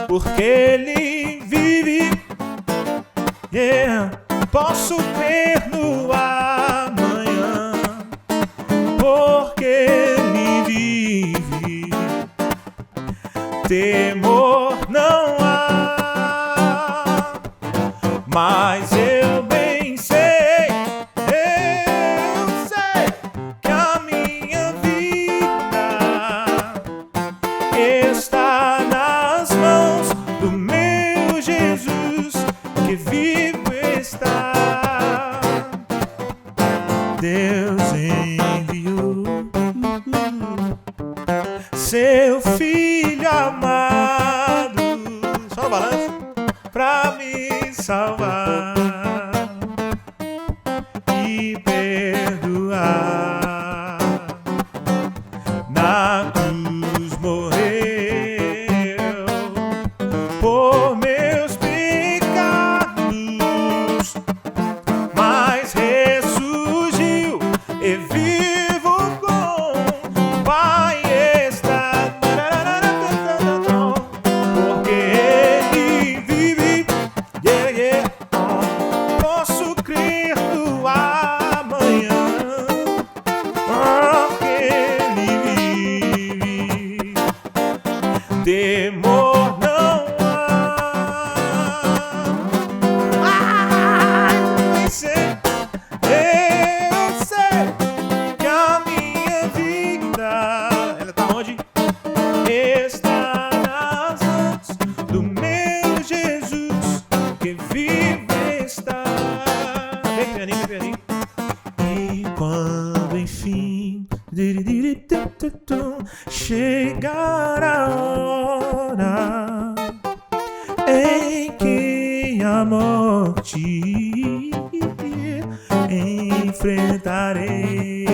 Porque ele vive, yeah. Posso crer no amanhã, porque ele vive. Temor não há, mas eu bem sei, que a minha vida está nas mãos do meu Jesus, que vivo está. Deus enviou seu filho amado, só no balanço, pra me salvar e perdoar. Na cruz morreu por meus pecados, mas ressurgiu e vivo com o Pai está. Porque ele vive, yeah, yeah. Posso crer no amanhã, porque ele vive. Temor não há. Eu sei que a minha vida, ela tá onde? Está nas mãos do meu Jesus, que vive está. Vem, pianinho, pianinho. E quando enfim chegar a hora em que a morte enfrentarei,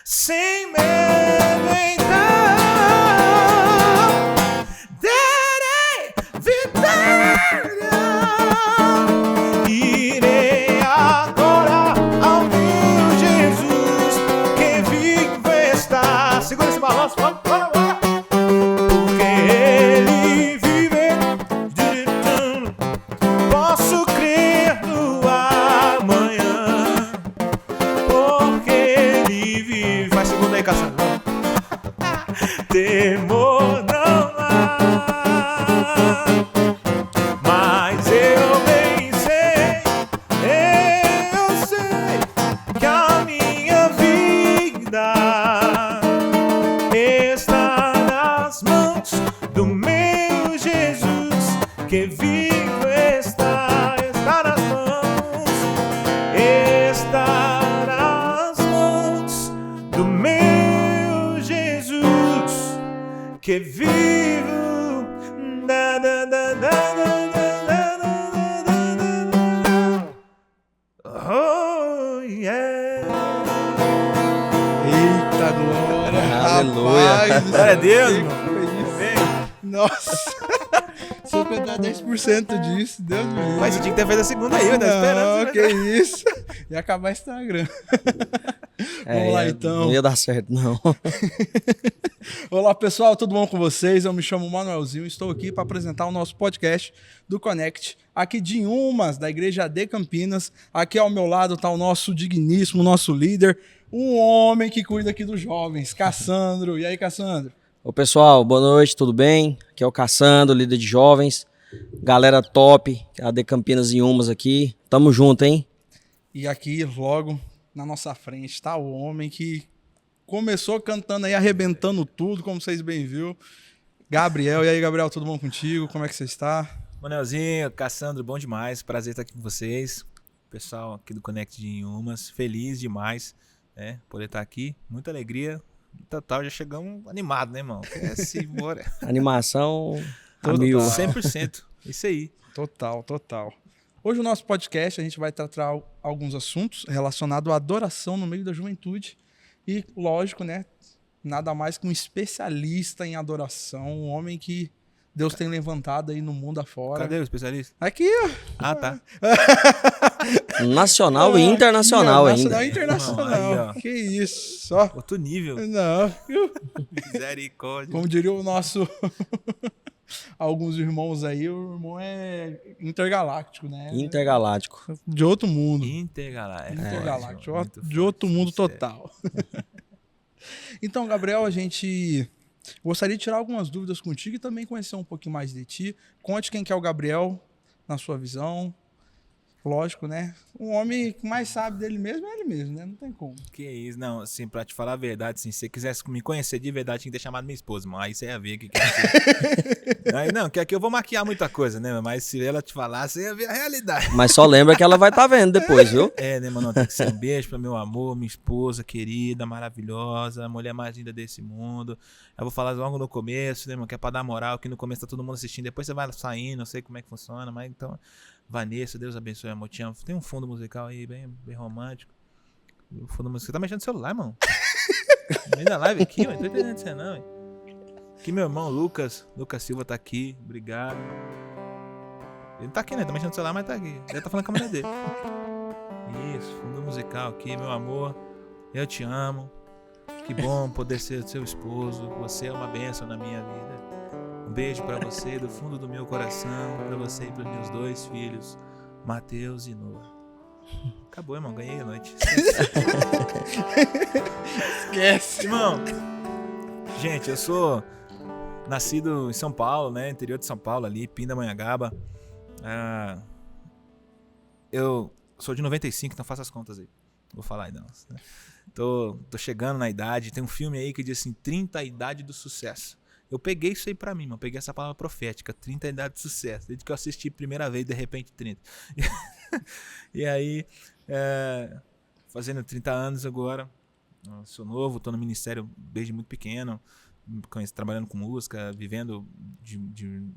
sem medo então terei vitória. Irei adorar ao meu Jesus, que vivo está. Segura esse balanço, bora, bora, bora. Porque ele vive, posso crer no amanhã, porque ele vive. Faz segunda aí, Cassandra. Temor não há, mas eu bem sei, que a minha vida está nas mãos do meu Jesus, que vivo está, está nas mãos do meu Jesus, que vivo. Oh, yeah. Eita glória! Aleluia. Rapaz, Glória a Deus, que irmão. foi isso? Nossa! Se eu pegar 10% disso, Deus me livre. Mas você tinha que ter feito a segunda aí, eu tava esperando. Não, que isso? Ia acabar o Instagram. Vamos lá, então. Não ia dar certo, não. Olá, pessoal, tudo bom com vocês? Eu me chamo Manuelzinho e estou aqui para apresentar o nosso podcast do Connect, aqui de Inhumas, da Igreja AD Campinas. Aqui ao meu lado está o nosso digníssimo, nosso líder, um homem que cuida aqui dos jovens, Cassandro. E aí, Cassandro? Ô pessoal, boa noite, tudo bem? Aqui é o Cassandro, líder de jovens. Galera top, AD Campinas e Inhumas aqui. Tamo junto, hein? E aqui, logo na nossa frente, está o homem que começou cantando aí, arrebentando tudo, como vocês bem viram. Gabriel. E aí, Gabriel, tudo bom contigo? Como é que você está? Manelzinho, Cassandro, bom demais. Prazer estar aqui com vocês. Pessoal aqui do Connect de Inhumas, feliz demais, né? Poder estar aqui. Muita alegria. Total, já chegamos animados, né, irmão? Bora. Animação a Total. mil. 100%. Isso aí. Total, total. Hoje, o nosso podcast, a gente vai tratar alguns assuntos relacionados à adoração no meio da juventude. E, lógico, né? Nada mais que um especialista em adoração, um homem que Deus tem levantado aí no mundo afora. Cadê o especialista? Aqui, ó. Ah, tá. Nacional e internacional Aqui, ó, ainda. Nacional e internacional. Aí, ó. Que isso, ó. Outro nível. Não. Misericórdia. Como diria o nosso... Alguns irmãos aí, o irmão é intergaláctico, né? Intergaláctico. De outro mundo. Intergaláctico. Intergaláctico. Muito De outro forte, mundo sério. total. Então, Gabriel, a gente gostaria de tirar algumas dúvidas contigo e também conhecer um pouquinho mais de ti. Conte quem que é o Gabriel, na sua visão. Lógico, né? Um homem que mais sabe dele mesmo é ele mesmo, né? Não tem como. Que isso, não, assim, pra te falar a verdade, assim, se você quisesse me conhecer de verdade, tinha que ter chamado minha esposa, mano. Aí você ia ver o que é. Aí não, que aqui eu vou maquiar muita coisa, né? Mas se ela te falar, você ia ver a realidade. Mas só lembra que ela vai estar vendo depois, viu? É, né, mano? Tem que ser um beijo pra meu amor, minha esposa querida, maravilhosa, a mulher mais linda desse mundo. Eu vou falar logo no começo, né, mano? Que é pra dar moral, que no começo tá todo mundo assistindo, depois você vai saindo, não sei como é que funciona, mas então, Vanessa, Deus abençoe, amor, te amo. Tem um fundo musical aí bem romântico. O fundo musical tá mexendo no celular, mano. No meio da live aqui, mano. Não tô entendendo isso, não, hein? Aqui meu irmão Lucas Silva tá aqui, obrigado. Ele não tá aqui, né? Tá mexendo no celular, mas tá aqui. Ele tá falando com a mulher dele. Isso, fundo musical aqui, meu amor. Eu te amo. Que bom poder ser seu esposo. Você é uma bênção na minha vida. Um beijo pra você do fundo do meu coração. Pra você e pros meus 2 filhos, Matheus e Noah. Acabou, irmão. Ganhei a noite. Esquece. Irmão, gente, eu sou nascido em São Paulo, né? Interior de São Paulo ali, Pindamonhangaba. Eu sou de 95, então faça as contas aí. Vou falar aí, não. Tô chegando na idade. Tem um filme aí que diz assim, 30 a idade do sucesso. Eu peguei isso aí pra mim, mano. Peguei essa palavra profética, 30 a idade do sucesso. Desde que eu assisti a primeira vez, de repente 30. E aí, fazendo 30 anos agora. Eu sou novo, tô no ministério desde muito pequeno. Trabalhando com música, vivendo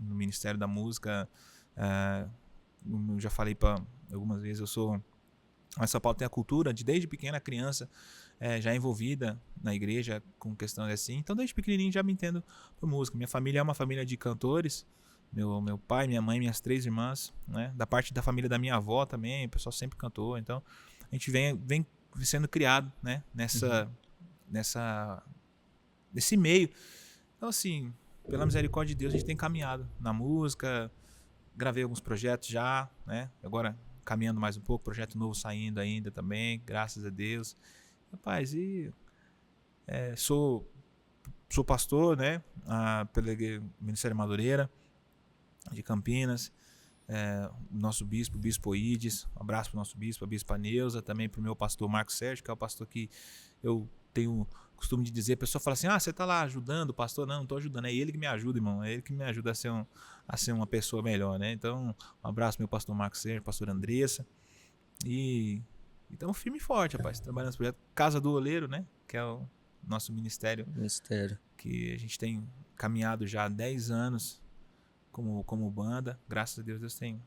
no ministério da música. Eu já falei algumas vezes, mas São Paulo tem a cultura de desde pequena criança já envolvida na igreja com questões assim. Então desde pequenininho já me entendo por música. Minha família é uma família de cantores. Meu pai, minha mãe, minhas 3 irmãs, né? Da parte da família da minha avó também, o pessoal sempre cantou. Então a gente vem sendo criado, né? Nesse meio. Então assim, pela misericórdia de Deus, a gente tem caminhado na música. Gravei alguns projetos já, né? Agora caminhando mais um pouco, projeto novo saindo ainda também, graças a Deus. Rapaz, e sou pastor, né? Pelo Ministério Madureira de Campinas. Nosso bispo, o Bispo Ides. Um abraço pro nosso bispo, a Bispa Neuza, também pro meu pastor Marcos Sérgio, que é o pastor que eu tenho costume de dizer. A pessoa fala assim, você tá lá ajudando o pastor? Não tô ajudando, é ele que me ajuda, irmão. É ele que me ajuda a ser uma pessoa melhor, né? Então, um abraço pro meu pastor Marcos Sérgio, pastor Andressa. E estamos firme e forte, rapaz, trabalhando nesse projeto. Casa do Oleiro, né? Que é o nosso ministério. Que a gente tem caminhado já há 10 anos como banda. Graças a Deus, Deus tem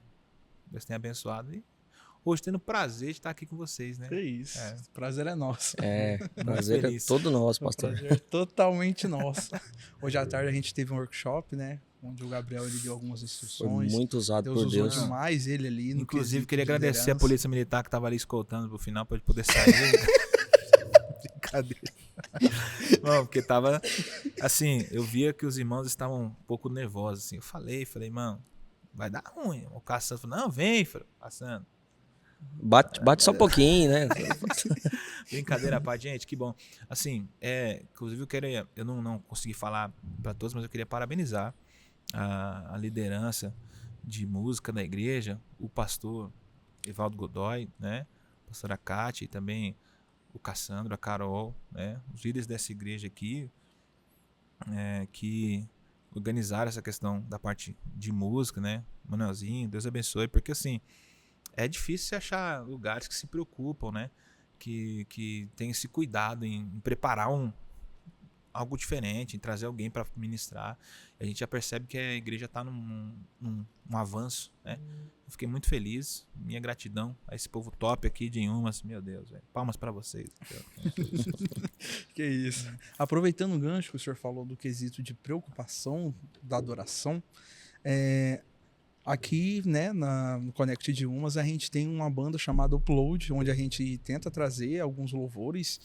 abençoado. E hoje tendo o prazer de estar aqui com vocês, né? Que isso. O prazer é nosso. Prazer é todo nosso, pastor. O prazer é totalmente nosso. Hoje à tarde a gente teve um workshop, né? Onde o Gabriel ele deu algumas instruções. Foi muito usado Deus por usou Deus. demais ele ali. Inclusive, queria agradecer a Polícia Militar que estava ali escoltando pro final para ele poder sair. Brincadeira. Não, porque tava assim, eu via que os irmãos estavam um pouco nervosos, assim. Eu falei, mano, vai dar ruim. O Cassandro falou, não, vem, passando. Bate só um pouquinho, né? Brincadeira, pá, gente, que bom. Assim, inclusive eu não consegui falar para todos, mas eu queria parabenizar a liderança de música da igreja, o pastor Evaldo Godoy, né? A pastora Cátia e também o Cassandro, a Carol, né? Os líderes dessa igreja aqui que organizaram essa questão da parte de música, né? Manuelzinho, Deus abençoe, porque assim, é difícil você achar lugares que se preocupam, né? Que tem esse cuidado em preparar algo diferente, em trazer alguém para ministrar. A gente já percebe que a igreja está num avanço, né? Eu fiquei muito feliz, minha gratidão a esse povo top aqui de Inhumas, meu Deus, véio. Palmas para vocês. Que isso. Aproveitando o gancho que o senhor falou do quesito de preocupação da adoração, aqui, né, no Connect de Umas, a gente tem uma banda chamada Upload, onde a gente tenta trazer alguns louvores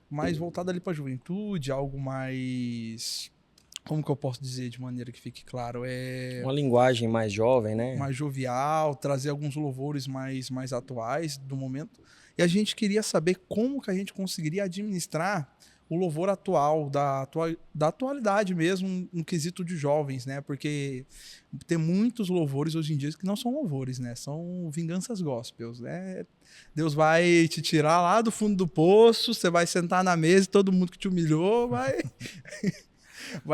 mais voltado ali para a juventude, algo mais... Como que eu posso dizer de maneira que fique claro? Uma linguagem mais jovem, né? Mais jovial, trazer alguns louvores mais atuais do momento. E a gente queria saber como que a gente conseguiria administrar o louvor atual, da atualidade mesmo, um quesito de jovens, né? Porque tem muitos louvores hoje em dia que não são louvores, né? São vinganças gospels, né? Deus vai te tirar lá do fundo do poço, você vai sentar na mesa e todo mundo que te humilhou vai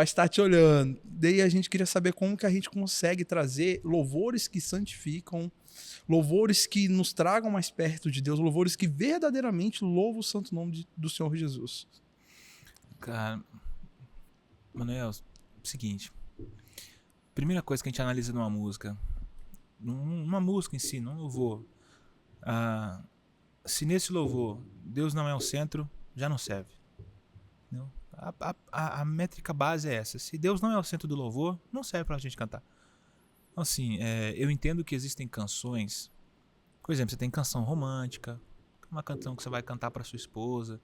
estar te olhando. Daí a gente queria saber como que a gente consegue trazer louvores que santificam, louvores que nos tragam mais perto de Deus, louvores que verdadeiramente louvam o santo nome do Senhor Jesus. Cara, Manuel, seguinte. Primeira coisa que a gente analisa numa música em si, num louvor. Se nesse louvor Deus não é o centro, já não serve. Não? A métrica base é essa. Se Deus não é o centro do louvor, não serve pra gente cantar. Então, assim, eu entendo que existem canções. Por exemplo, você tem canção romântica, uma canção que você vai cantar pra sua esposa,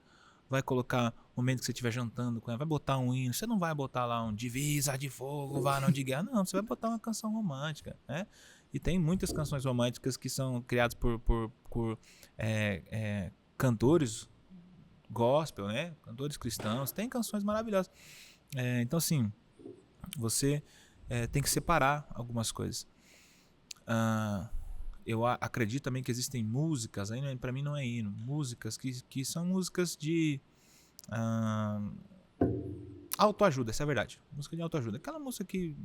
vai colocar o momento que você estiver jantando com ela, vai botar um hino. Você não vai botar lá um divisa de fogo, varão de guerra. Não, você vai botar uma canção romântica, né? E tem muitas canções românticas que são criadas por cantores gospel, né? Cantores cristãos. Tem canções maravilhosas. Então, assim, você tem que separar algumas coisas. Eu acredito também que existem músicas, aí para mim não é hino, músicas que são músicas de autoajuda, essa é a verdade. Música de autoajuda. Aquela música que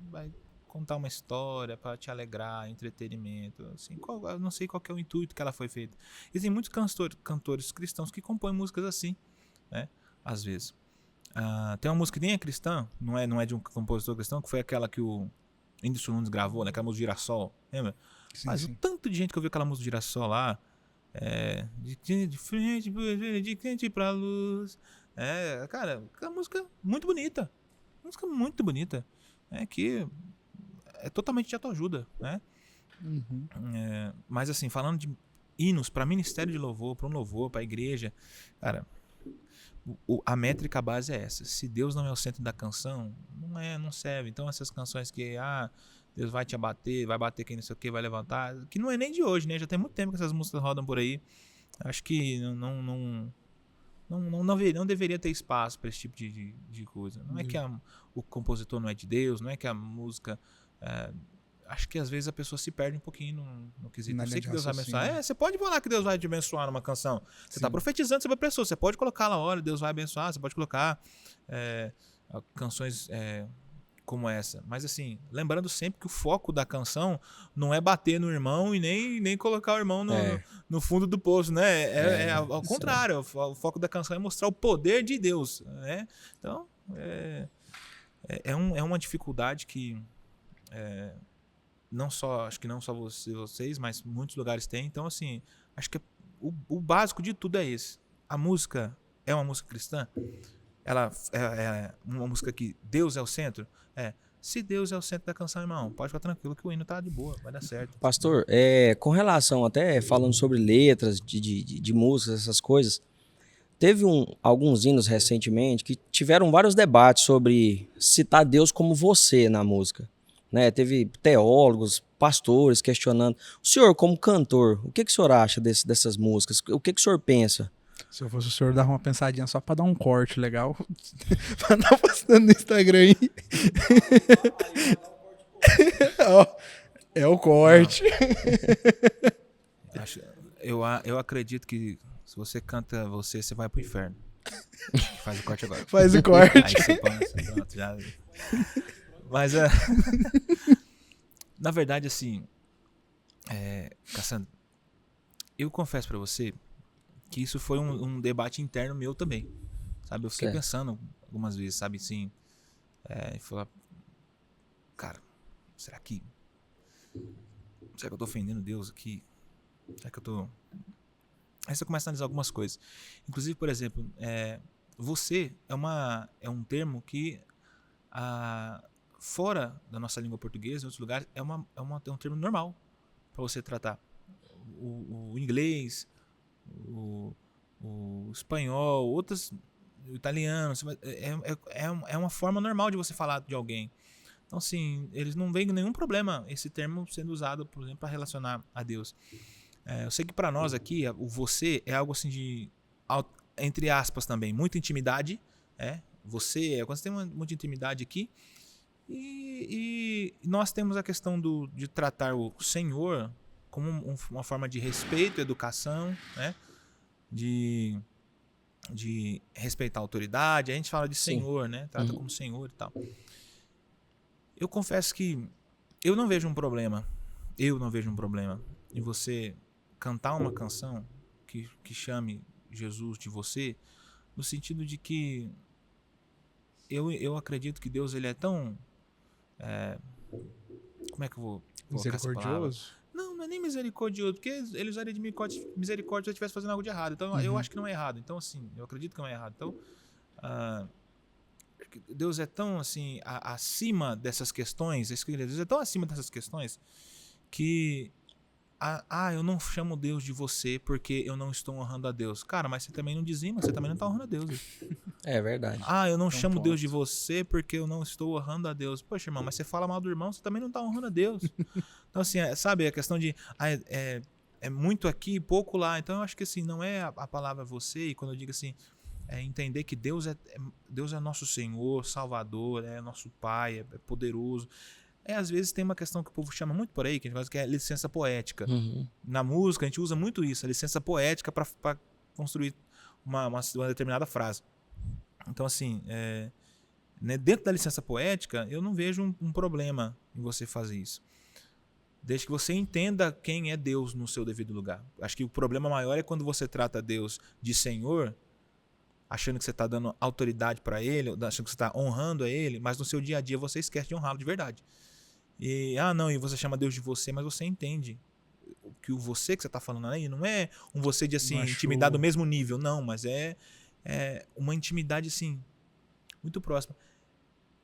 vai contar uma história para te alegrar, entretenimento. Assim, eu não sei qual que é o intuito que ela foi feita. Existem muitos cantores cristãos que compõem músicas assim, né? Às vezes. Tem uma música que nem é cristã, não é de um compositor cristão, que foi aquela que o Whindersson Nunes gravou, né? Aquela música Girassol, lembra? Sim, Mas sim. o tanto de gente que ouviu aquela música Girassol lá, de frente, de frente pra luz. Cara, aquela música muito bonita. Música muito bonita. Que é totalmente de autoajuda, né? Uhum. Mas assim, falando de hinos para ministério de louvor, para um louvor, para a igreja, cara, a métrica base é essa. Se Deus não é o centro da canção, não serve. Então essas canções que Deus vai te abater, vai bater quem não sei o que, vai levantar, que não é nem de hoje, né? Já tem muito tempo que essas músicas rodam por aí. Acho que não deveria ter espaço para esse tipo de coisa. Não é que o compositor não é de Deus, não é que a música... acho que às vezes a pessoa se perde um pouquinho no quesito. Eu sei que Deus vai abençoar. Você pode falar que Deus vai te abençoar numa canção. Você está profetizando sobre a pessoa. Você pode colocar lá, olha, Deus vai abençoar. Você pode colocar canções como essa. Mas assim, lembrando sempre que o foco da canção não é bater no irmão e nem colocar o irmão no fundo do poço, né? Ao contrário. O foco da canção é mostrar o poder de Deus, né? Então, é uma dificuldade que... acho que não só vocês, mas muitos lugares têm. Então, assim, acho que o básico de tudo é esse. A música é uma música cristã? Ela é uma música que Deus é o centro? Se Deus é o centro da canção, irmão, pode ficar tranquilo que o hino tá de boa, vai dar certo. Pastor, com relação até falando sobre letras de músicas, essas coisas, teve alguns hinos recentemente que tiveram vários debates sobre citar Deus como você na música. Né, teve teólogos, pastores questionando. O senhor, como cantor, o que o senhor acha dessas músicas? O que o senhor pensa? Se eu fosse o senhor, dava uma pensadinha só pra dar um corte legal. Pra andar postando no Instagram aí. É o corte. Eu acredito que se você canta você vai pro inferno. Faz o corte agora. Faz o corte. Aí você pensa, pronto, já... Mas, na verdade, assim, Cassandra, eu confesso pra você que isso foi um debate interno meu também, sabe? Eu fiquei pensando algumas vezes, sabe, assim, e falar, cara, será que eu tô ofendendo Deus aqui? Será que eu tô... Aí você começa a analisar algumas coisas. Inclusive, por exemplo, você é um termo que fora da nossa língua portuguesa, em outros lugares, é um termo normal para você tratar. O inglês, o espanhol, o italiano, é uma forma normal de você falar de alguém. Então, assim, eles não veem nenhum problema esse termo sendo usado, por exemplo, para relacionar a Deus. Eu sei que para nós aqui, o você é algo assim de, entre aspas também, muita intimidade. Quando você tem muita intimidade aqui. E nós temos a questão de tratar o Senhor como uma forma de respeito, educação, né? De respeitar a autoridade. A gente fala de Senhor, né? Trata como Senhor e tal. Eu confesso que eu não vejo um problema em você cantar uma canção que chame Jesus de você, no sentido de que eu acredito que Deus ele é tão... como é que eu vou colocar essa palavra? Misericordioso? Não é nem misericordioso, porque ele usaria de misericórdia se eu estivesse fazendo algo de errado. Então, eu acho que não é errado. Então, assim, eu acredito que não é errado. Então, Deus é tão, assim, acima dessas questões, Deus é tão acima dessas questões que eu não chamo Deus de você porque eu não estou honrando a Deus. Cara, mas você também não dizima, você também não está honrando a Deus. É verdade. Eu não chamo Deus de você porque eu não estou honrando a Deus. Poxa, irmão, mas você fala mal do irmão, você também não está honrando a Deus. Então, assim, sabe, a questão de... é muito aqui e pouco lá. Então, eu acho que, assim, não é a palavra você. E quando eu digo assim, entender que Deus é nosso Senhor, Salvador, é nosso Pai, é poderoso. Às vezes tem uma questão que o povo chama muito por aí, que a gente fala que é licença poética. Na música, a gente usa muito isso, a licença poética para construir uma determinada frase. Então, assim, né, dentro da licença poética, eu não vejo um problema em você fazer isso. Desde que você entenda quem é Deus no seu devido lugar. Acho que o problema maior é quando você trata Deus de Senhor, achando que você está dando autoridade para Ele, achando que você está honrando a Ele, mas no seu dia a dia você esquece de honrá-lo de verdade. E você chama Deus de você, mas você entende que o você que você está falando aí não é um você de assim, intimidade do mesmo nível, não, mas é uma intimidade assim, muito próxima.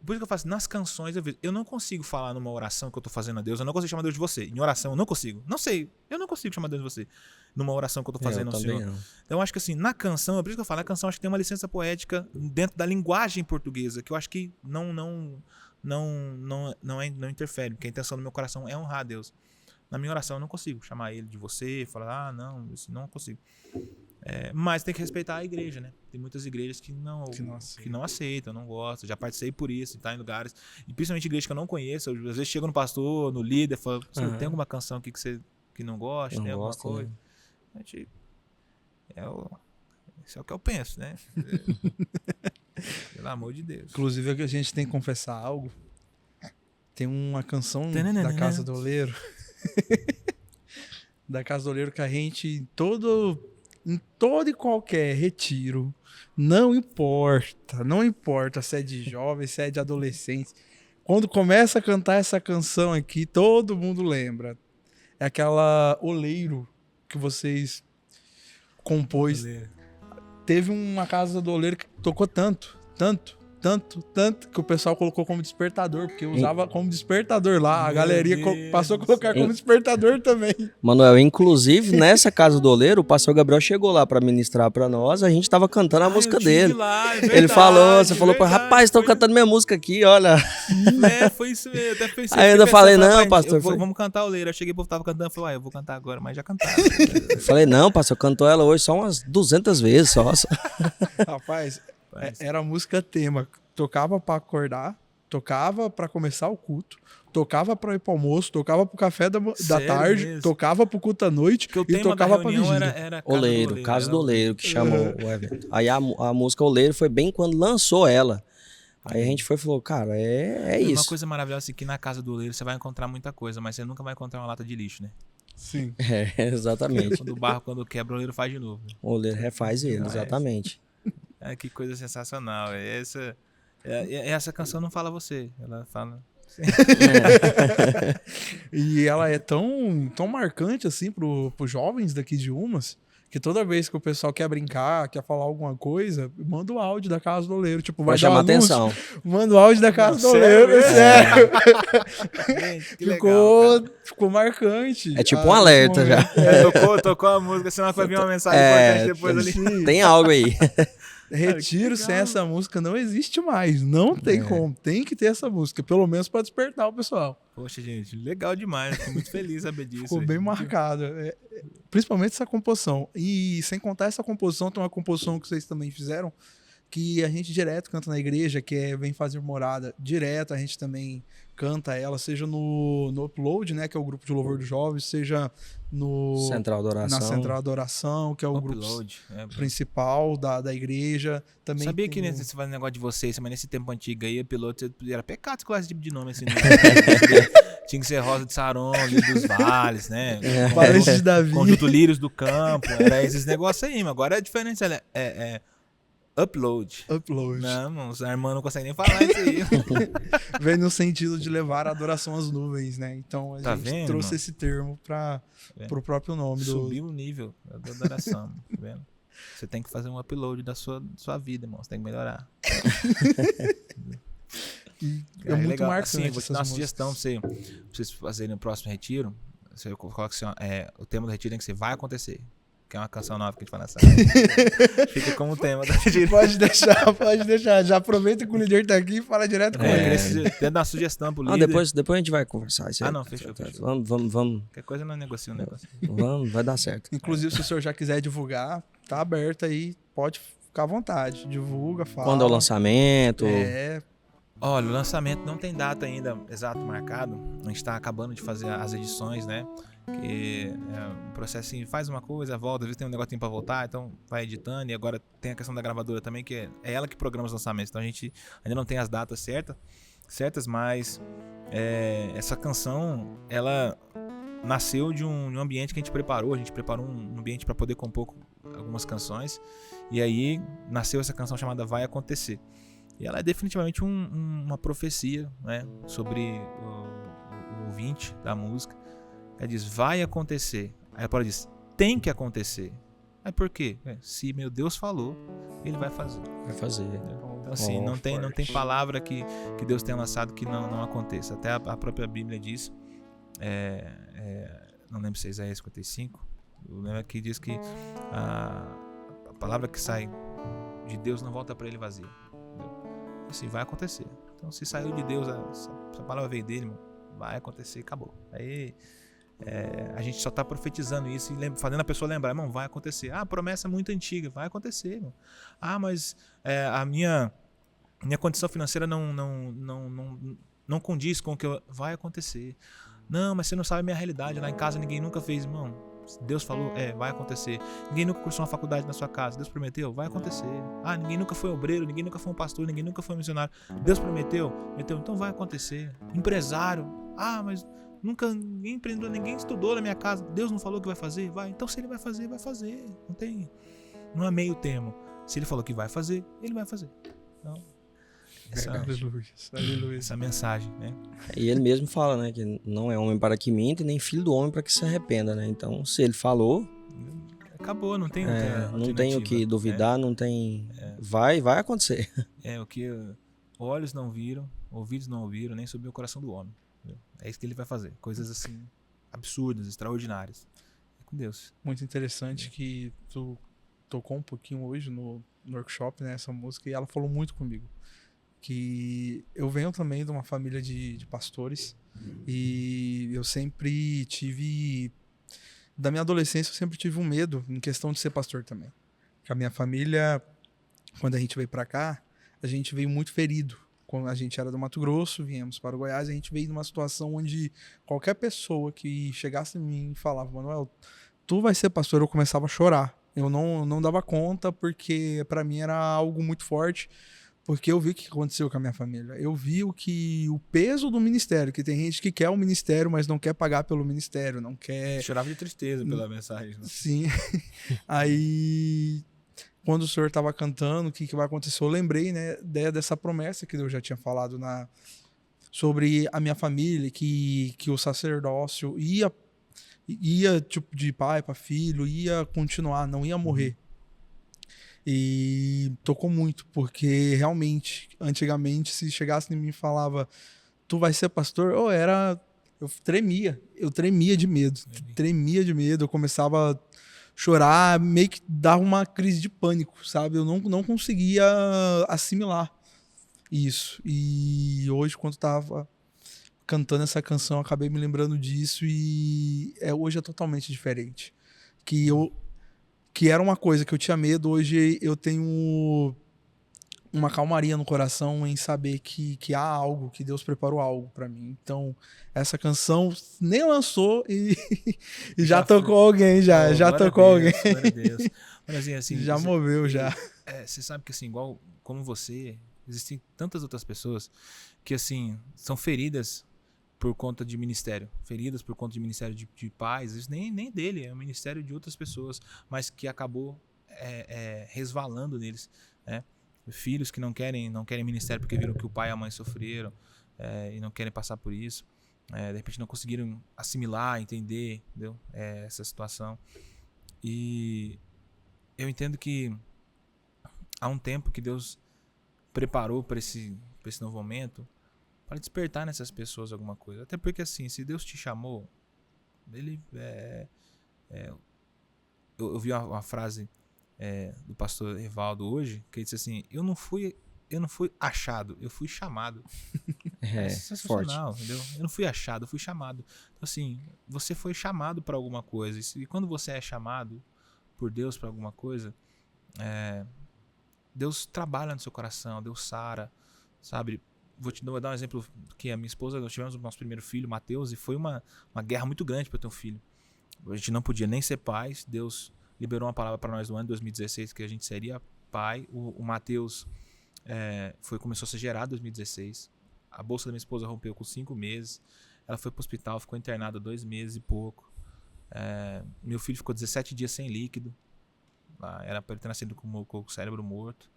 Por isso que eu faço, nas canções, eu não consigo falar numa oração que eu estou fazendo a Deus, eu não consigo chamar Deus de você. Em oração, eu não consigo. Não sei, eu não consigo chamar Deus de você numa oração que eu estou fazendo ao Senhor. Não. Então, eu acho que assim, na canção, é por isso que eu falo, a canção acho que tem uma licença poética dentro da linguagem portuguesa, que eu acho que não interfere, porque a intenção do meu coração é honrar a Deus. Na minha oração eu não consigo chamar Ele de você, falar, não, assim, não consigo. Mas tem que respeitar a igreja, né? Tem muitas igrejas que não aceitam, não gostam. Já participei por isso, tá em lugares, e principalmente igrejas que eu não conheço. Às vezes chego no pastor, no líder, falo, tem alguma canção aqui que você não gosta, tem alguma coisa? Né? A gente, isso é o que eu penso, né? Pelo amor de Deus. Inclusive, é que a gente tem que confessar algo. Tem uma canção da Casa do Oleiro. Da Casa do Oleiro que a gente, em todo e qualquer retiro, não importa se é de jovem, se é de adolescente, quando começa a cantar essa canção aqui, todo mundo lembra. É aquela Oleiro que vocês compôs. Teve uma Casa do Oleiro que tocou tanto, que o pessoal colocou como despertador, porque usava como despertador lá. A galeria passou a colocar como despertador também. Manuel, inclusive, nessa Casa do Oleiro, o pastor Gabriel chegou lá pra ministrar pra nós, a gente tava cantando a música dele. Lá, verdade, ele falou, você falou, rapaz, estão cantando minha música aqui, olha. Foi isso mesmo, até pensei. Aí eu ainda falei, não, pastor. Vamos cantar Oleiro. Eu cheguei, o povo tava cantando, eu falei, eu vou cantar agora, mas já cantaram. Eu falei, não, pastor, cantou ela hoje só umas 200 vezes só. Rapaz, era música tema. Tocava pra acordar, tocava pra começar o culto, tocava pra ir pro almoço, tocava pro café da tarde, mesmo? Tocava pro culto à noite e tocava pra vigília. Era Casa do Oleiro, que chamou o evento. Aí a música Oleiro foi bem quando lançou ela. Aí a gente foi e falou, cara, é isso. Uma coisa maravilhosa assim, que na Casa do Oleiro você vai encontrar muita coisa, mas você nunca vai encontrar uma lata de lixo, né? Sim. Exatamente. Quando o barro, quando quebra, o oleiro faz de novo. O oleiro refaz ele, exatamente. Que coisa sensacional. Essa canção não fala você, ela fala... E ela é tão marcante assim pros jovens daqui de Umas, que toda vez que o pessoal quer brincar, quer falar alguma coisa, manda o áudio da Casa do Oleiro. Tipo, vai chamar dar anúncio, atenção. Manda o áudio da Casa do sério Oleiro. mesmo? Sério. Gente, que legal, Ficou marcante. É tipo um alerta já. Tocou a música, senão vai vir uma mensagem importante depois ali. Tem algo aí. Retiro sem essa música não existe mais. Não tem como. Tem que ter essa música, pelo menos para despertar o pessoal. Poxa, gente, legal demais. Fico muito feliz de saber disso. Ficou bem marcado. Principalmente essa composição. E sem contar essa composição, tem uma composição que vocês também fizeram, que a gente direto canta na igreja, que é Vem Fazer Morada. Direto a gente também canta ela, seja no Upload, né, que é o grupo de louvor dos jovens, seja no Central da Oração. Na Central da Oração, que é o Upload, grupo principal da igreja. Também sabia tem... que nesse negócio de vocês, mas nesse tempo antigo aí, piloto era pecado escolar esse tipo de nome assim. Né? Tinha que ser Rosa de Saron, Lírio dos Vales, né? Valente de Davi. Conjunto Lírios do Campo, era esses negócios aí, mas agora é diferente, é Upload. Não, os irmãos não conseguem nem falar isso aí. Vem no sentido de levar a adoração às nuvens, né? Então a gente trouxe mano? Esse termo para o próprio nome. Subiu o nível da adoração, tá vendo? Você tem que fazer um upload da sua vida, irmão. Você tem que melhorar. É muito legal. Marcante. Assim, vou te dar uma sugestão pra vocês fazerem no próximo retiro. Você coloca assim, o tema do retiro tem que ser Vai Acontecer. Que é uma canção nova que a gente vai lançar. Fica como tema da retiro. Pode deixar. Já aproveita que o líder tá aqui e fala direto com ele. Queria dar uma sugestão pro líder. Depois a gente vai conversar. Isso aí. Não, fechou. Vamos. Qualquer coisa não negocia o negócio. Vai dar certo. Inclusive, se o senhor já quiser divulgar, tá aberto aí, pode ficar à vontade. Divulga, fala. Quando é o lançamento? Olha, o lançamento não tem data ainda exato marcado. A gente tá acabando de fazer as edições, né? Que é um processo assim, faz uma coisa, volta, às vezes tem um negocinho pra voltar, então vai editando. E agora tem a questão da gravadora também, que é ela que programa os lançamentos. Então a gente ainda não tem as datas certas, mas essa canção, ela nasceu de um ambiente que a gente preparou. A gente preparou um ambiente para poder compor algumas canções. E aí nasceu essa canção chamada Vai Acontecer. E ela é definitivamente uma profecia, né, sobre o ouvinte da música. Ela diz, vai acontecer. Aí a palavra diz, tem que acontecer. Aí por quê? Se meu Deus falou, ele vai fazer. Vai fazer. Então assim, não tem palavra que Deus tenha lançado que não aconteça. Até a própria Bíblia diz, não lembro se é Isaías 55, eu lembro que diz que a palavra que sai de Deus não volta para ele vazia. Assim, vai acontecer. Então se saiu de Deus, essa palavra veio dele, mano, vai acontecer e acabou. Aí a gente só tá profetizando isso e fazendo a pessoa lembrar, irmão, vai acontecer. A promessa é muito antiga, vai acontecer, irmão. Mas a minha condição financeira não condiz com o que vai acontecer. Não, mas você não sabe a minha realidade. Lá em casa ninguém nunca fez, irmão. Deus falou, vai acontecer. Ninguém nunca cursou uma faculdade na sua casa. Deus prometeu, vai acontecer. Ninguém nunca foi obreiro, ninguém nunca foi um pastor, ninguém nunca foi um missionário. Deus prometeu, então vai acontecer. Empresário, mas nunca ninguém empreendeu, ninguém estudou na minha casa. Deus não falou que vai fazer? Vai. Então se ele vai fazer, vai fazer. Não é meio termo. Se ele falou que vai fazer, ele vai fazer. Então, essa mensagem, né? E ele mesmo fala, né, que não é homem para que minta, nem filho do homem para que se arrependa, né? Então, se ele falou, acabou, não tem não tem o que duvidar, não tem, vai acontecer. O que olhos não viram, ouvidos não ouviram, nem subiu o coração do homem. É isso que ele vai fazer, coisas assim absurdas, extraordinárias. É com Deus. Muito interessante que tu tocou um pouquinho hoje no workshop, né, essa música, e ela falou muito comigo. Que eu venho também de uma família de pastores e eu sempre tive, da minha adolescência, eu sempre tive um medo em questão de ser pastor também. Porque a minha família, quando a gente veio para cá, a gente veio muito ferido. Quando a gente era do Mato Grosso, viemos para o Goiás, a gente veio numa situação onde qualquer pessoa que chegasse em mim e falava, Manuel, tu vai ser pastor, eu começava a chorar. Eu não dava conta porque para mim era algo muito forte. Porque eu vi o que aconteceu com a minha família. Eu vi o peso do ministério, que tem gente que quer o ministério, mas não quer pagar pelo ministério, não quer... Chorava de tristeza pela mensagem. Né? Sim. Aí, quando o senhor estava cantando, o que vai acontecer, eu lembrei, né, dessa promessa que Deus já tinha falado sobre a minha família, que o sacerdócio ia tipo, de pai para filho, ia continuar, não ia morrer. E tocou muito, porque realmente, antigamente, se chegasse em mim e falava, tu vai ser pastor, eu tremia de medo, eu começava a chorar, meio que dava uma crise de pânico, sabe? Eu não conseguia assimilar isso. E hoje, quando tava cantando essa canção, eu acabei me lembrando disso e hoje é totalmente diferente. Que era uma coisa que eu tinha medo, hoje eu tenho uma calmaria no coração em saber que há algo, que Deus preparou algo pra mim. Então, essa canção nem lançou e já tocou alguém, já tocou alguém. Glória a Deus. Mas assim, Já moveu, já. Você sabe que assim, igual como você, existem tantas outras pessoas que assim, são feridas por conta de ministério, feridas por conta de ministério de pais, isso nem dele, é um ministério de outras pessoas, mas que acabou resvalando neles, né? Filhos que não querem ministério porque viram que o pai e a mãe sofreram e não querem passar por isso, de repente não conseguiram assimilar, entender, entendeu? Essa situação. E eu entendo que há um tempo que Deus preparou para esse novo momento, para despertar nessas pessoas alguma coisa. Até porque assim, se Deus te chamou, ele eu vi uma frase do pastor Evaldo hoje, que ele disse assim, eu não fui achado, eu fui chamado. É sensacional, forte. Entendeu? Eu não fui achado, eu fui chamado. Então assim, você foi chamado para alguma coisa, e quando você é chamado por Deus para alguma coisa, Deus trabalha no seu coração, Deus sara, sabe? Vou dar um exemplo, que a minha esposa, nós tivemos o nosso primeiro filho, Mateus, e foi uma guerra muito grande para ter um filho. A gente não podia nem ser pais, Deus liberou uma palavra para nós no ano de 2016 que a gente seria pai. O Mateus começou a ser gerado em 2016. A bolsa da minha esposa rompeu com 5 meses. Ela foi para o hospital, ficou internada 2 meses e pouco. Meu filho ficou 17 dias sem líquido. Era para ele ter nascido com o cérebro morto.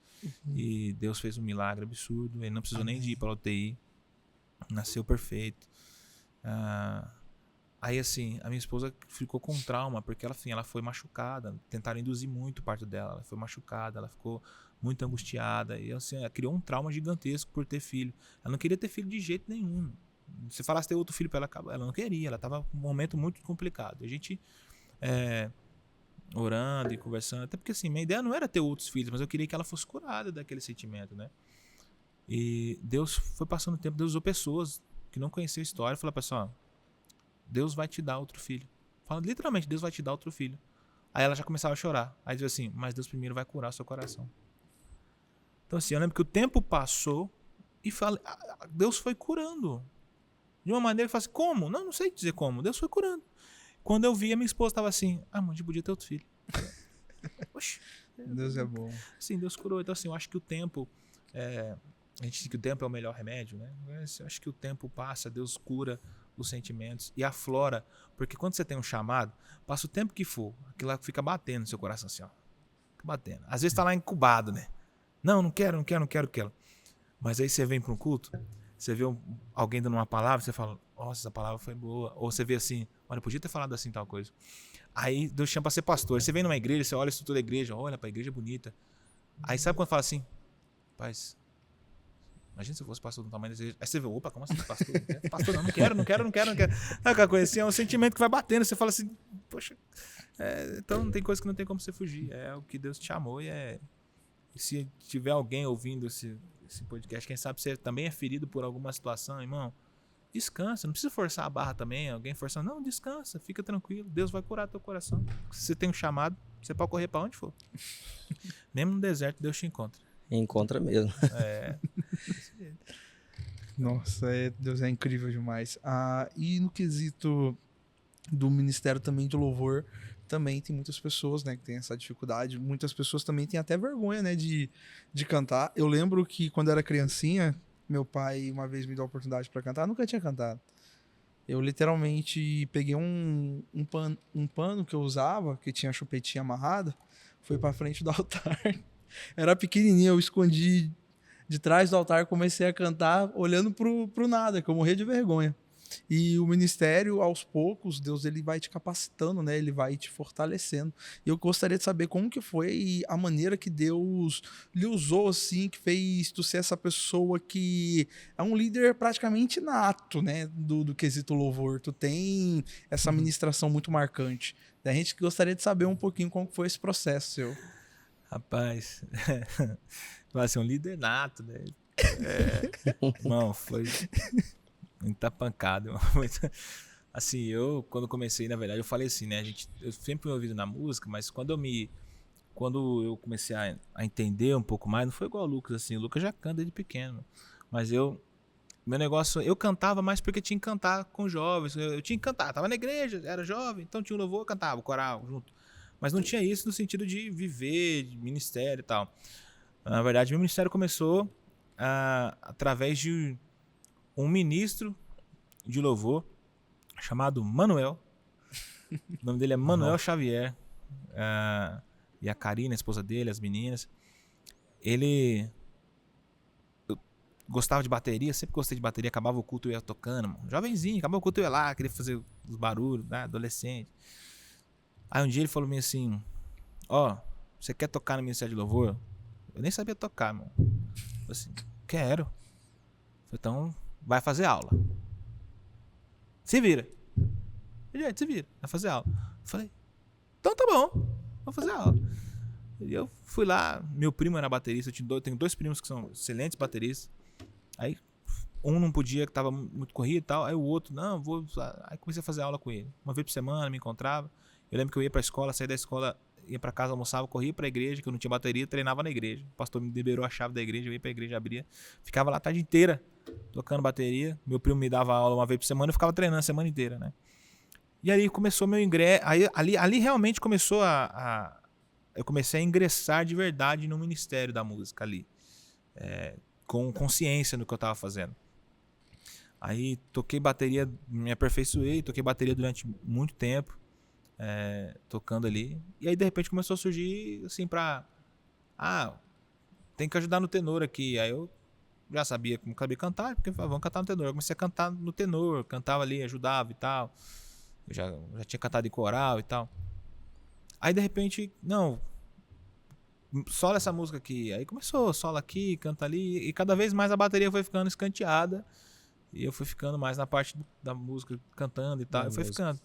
E Deus fez um milagre absurdo. Ele não precisou nem de ir para a UTI. Nasceu perfeito. Aí assim, a minha esposa ficou com trauma, porque ela foi machucada. Tentaram induzir muito o parto dela. Ela foi machucada, ela ficou muito angustiada. E assim, ela criou um trauma gigantesco por ter filho. Ela não queria ter filho de jeito nenhum. Se falasse ter outro filho para ela não queria. Ela estava num momento muito complicado. A gente orando e conversando. Até porque assim, minha ideia não era ter outros filhos, mas eu queria que ela fosse curada daquele sentimento, né? E Deus foi passando o tempo, Deus usou pessoas que não conheciam a história e falou, pessoal, Deus vai te dar outro filho. Fala literalmente, Deus vai te dar outro filho. Aí ela já começava a chorar. Aí dizia assim, mas Deus primeiro vai curar seu coração. Então assim, eu lembro que o tempo passou e Deus foi curando. De uma maneira que eu falei assim, como? Não sei dizer como. Deus foi curando. Quando eu vi, a minha esposa estava assim, mãe, a gente podia ter outro filho. Oxi. Deus é bom. Sim, Deus curou. Então assim, eu acho que o tempo... a gente diz que o tempo é o melhor remédio, né? Mas eu acho que o tempo passa, Deus cura os sentimentos e aflora. Porque quando você tem um chamado, passa o tempo que for, aquilo lá fica batendo no seu coração assim, ó. Fica batendo. Às vezes tá lá incubado, né? Não quero. Mas aí você vem para um culto, você vê alguém dando uma palavra, você fala, nossa, essa palavra foi boa. Ou você vê assim, olha, eu podia ter falado assim tal coisa. Aí Deus chama para ser pastor. Você vem numa igreja, você olha a estrutura da igreja, olha pra igreja bonita. Aí sabe quando fala assim, rapaz, imagina se eu fosse pastor do tamanho da igreja. Aí você vê, opa, como assim pastor? Pastor, não quero. Sabe aquela coisa assim, é um sentimento que vai batendo. Você fala assim, poxa, então tem coisa que não tem como você fugir. É o que Deus te chamou e se tiver alguém ouvindo esse podcast, quem sabe você também é ferido por alguma situação, irmão, descansa, não precisa forçar a barra também, alguém forçando, não, descansa, fica tranquilo, Deus vai curar teu coração. Se você tem um chamado, você pode correr para onde for. Mesmo no deserto, Deus te encontra. Encontra mesmo. Nossa, Deus é incrível demais. E no quesito do ministério também de louvor, também tem muitas pessoas, né, que tem essa dificuldade. Muitas pessoas também têm até vergonha, né, de cantar. Eu lembro que quando eu era criancinha, meu pai uma vez me deu a oportunidade para cantar. Eu nunca tinha cantado. Eu literalmente peguei um pano que eu usava, que tinha a chupetinha amarrada, fui pra frente do altar. Era pequenininho, eu escondi de trás do altar, comecei a cantar olhando pro nada, que eu morria de vergonha. E o ministério, aos poucos, Deus ele vai te capacitando, né? Ele vai te fortalecendo. E eu gostaria de saber como que foi a maneira que Deus lhe usou, assim, que fez tu ser essa pessoa que é um líder praticamente nato, né? Do quesito louvor. Tu tem essa ministração muito marcante. A gente gostaria de saber um pouquinho como foi esse processo seu. Rapaz, vai ser um líder nato, né? Irmão, foi muita pancada, irmão. Assim, eu, quando comecei, na verdade, eu falei assim, né? Eu sempre fui ouvido na música, mas quando eu comecei a entender um pouco mais, não foi igual o Lucas, assim. O Lucas já canta desde pequeno. Mas meu negócio, eu cantava mais porque tinha que cantar com jovens. Eu tinha que cantar, tava na igreja, era jovem, então tinha um louvor, eu cantava, o coral junto. Mas não tinha isso no sentido de viver, de ministério e tal. Na verdade, meu ministério começou através de um ministro de louvor chamado Manuel. O nome dele é Manuel Xavier. E a Karina, a esposa dele, as meninas. Eu gostava de bateria, sempre gostei de bateria. Acabava o culto, eu ia tocando, mano. Jovenzinho, acabava o culto, eu ia lá, queria fazer os barulhos, né? Adolescente. Aí um dia ele falou assim: ó, você quer tocar no Ministério de Louvor? Eu nem sabia tocar, mano. Eu falei assim, quero. Eu falei, então, vai fazer aula. Se vira. Gente, se vira, vai fazer aula. Eu falei, então tá bom, vou fazer aula. E eu fui lá, meu primo era baterista, eu tenho dois primos que são excelentes bateristas. Aí um não podia, que tava muito corrido e tal, aí o outro, não, vou. Aí comecei a fazer aula com ele. Uma vez por semana, me encontrava. Eu lembro que eu ia pra escola, saía da escola, ia pra casa, almoçava, corria pra igreja, que eu não tinha bateria, treinava na igreja. O pastor me liberou a chave da igreja, eu ia pra igreja, abria. Ficava lá a tarde inteira, tocando bateria. Meu primo me dava aula uma vez por semana, eu ficava treinando a semana inteira, né? E aí começou meu ingresso, aí, ali realmente começou eu comecei a ingressar de verdade no ministério da música ali. Com consciência no que eu tava fazendo. Aí toquei bateria, me aperfeiçoei, toquei bateria durante muito tempo. Tocando ali. E aí de repente começou a surgir assim tem que ajudar no tenor aqui. Aí eu já sabia como sabia cantar, porque vamos cantar no tenor. Eu comecei a cantar no tenor, cantava ali, ajudava e tal. Eu já tinha cantado em coral e tal. Aí de repente, não, sola essa música aqui. Aí começou, sola aqui, canta ali. E cada vez mais a bateria foi ficando escanteada. E eu fui ficando mais na parte da música, cantando e tal. Eu fui ficando.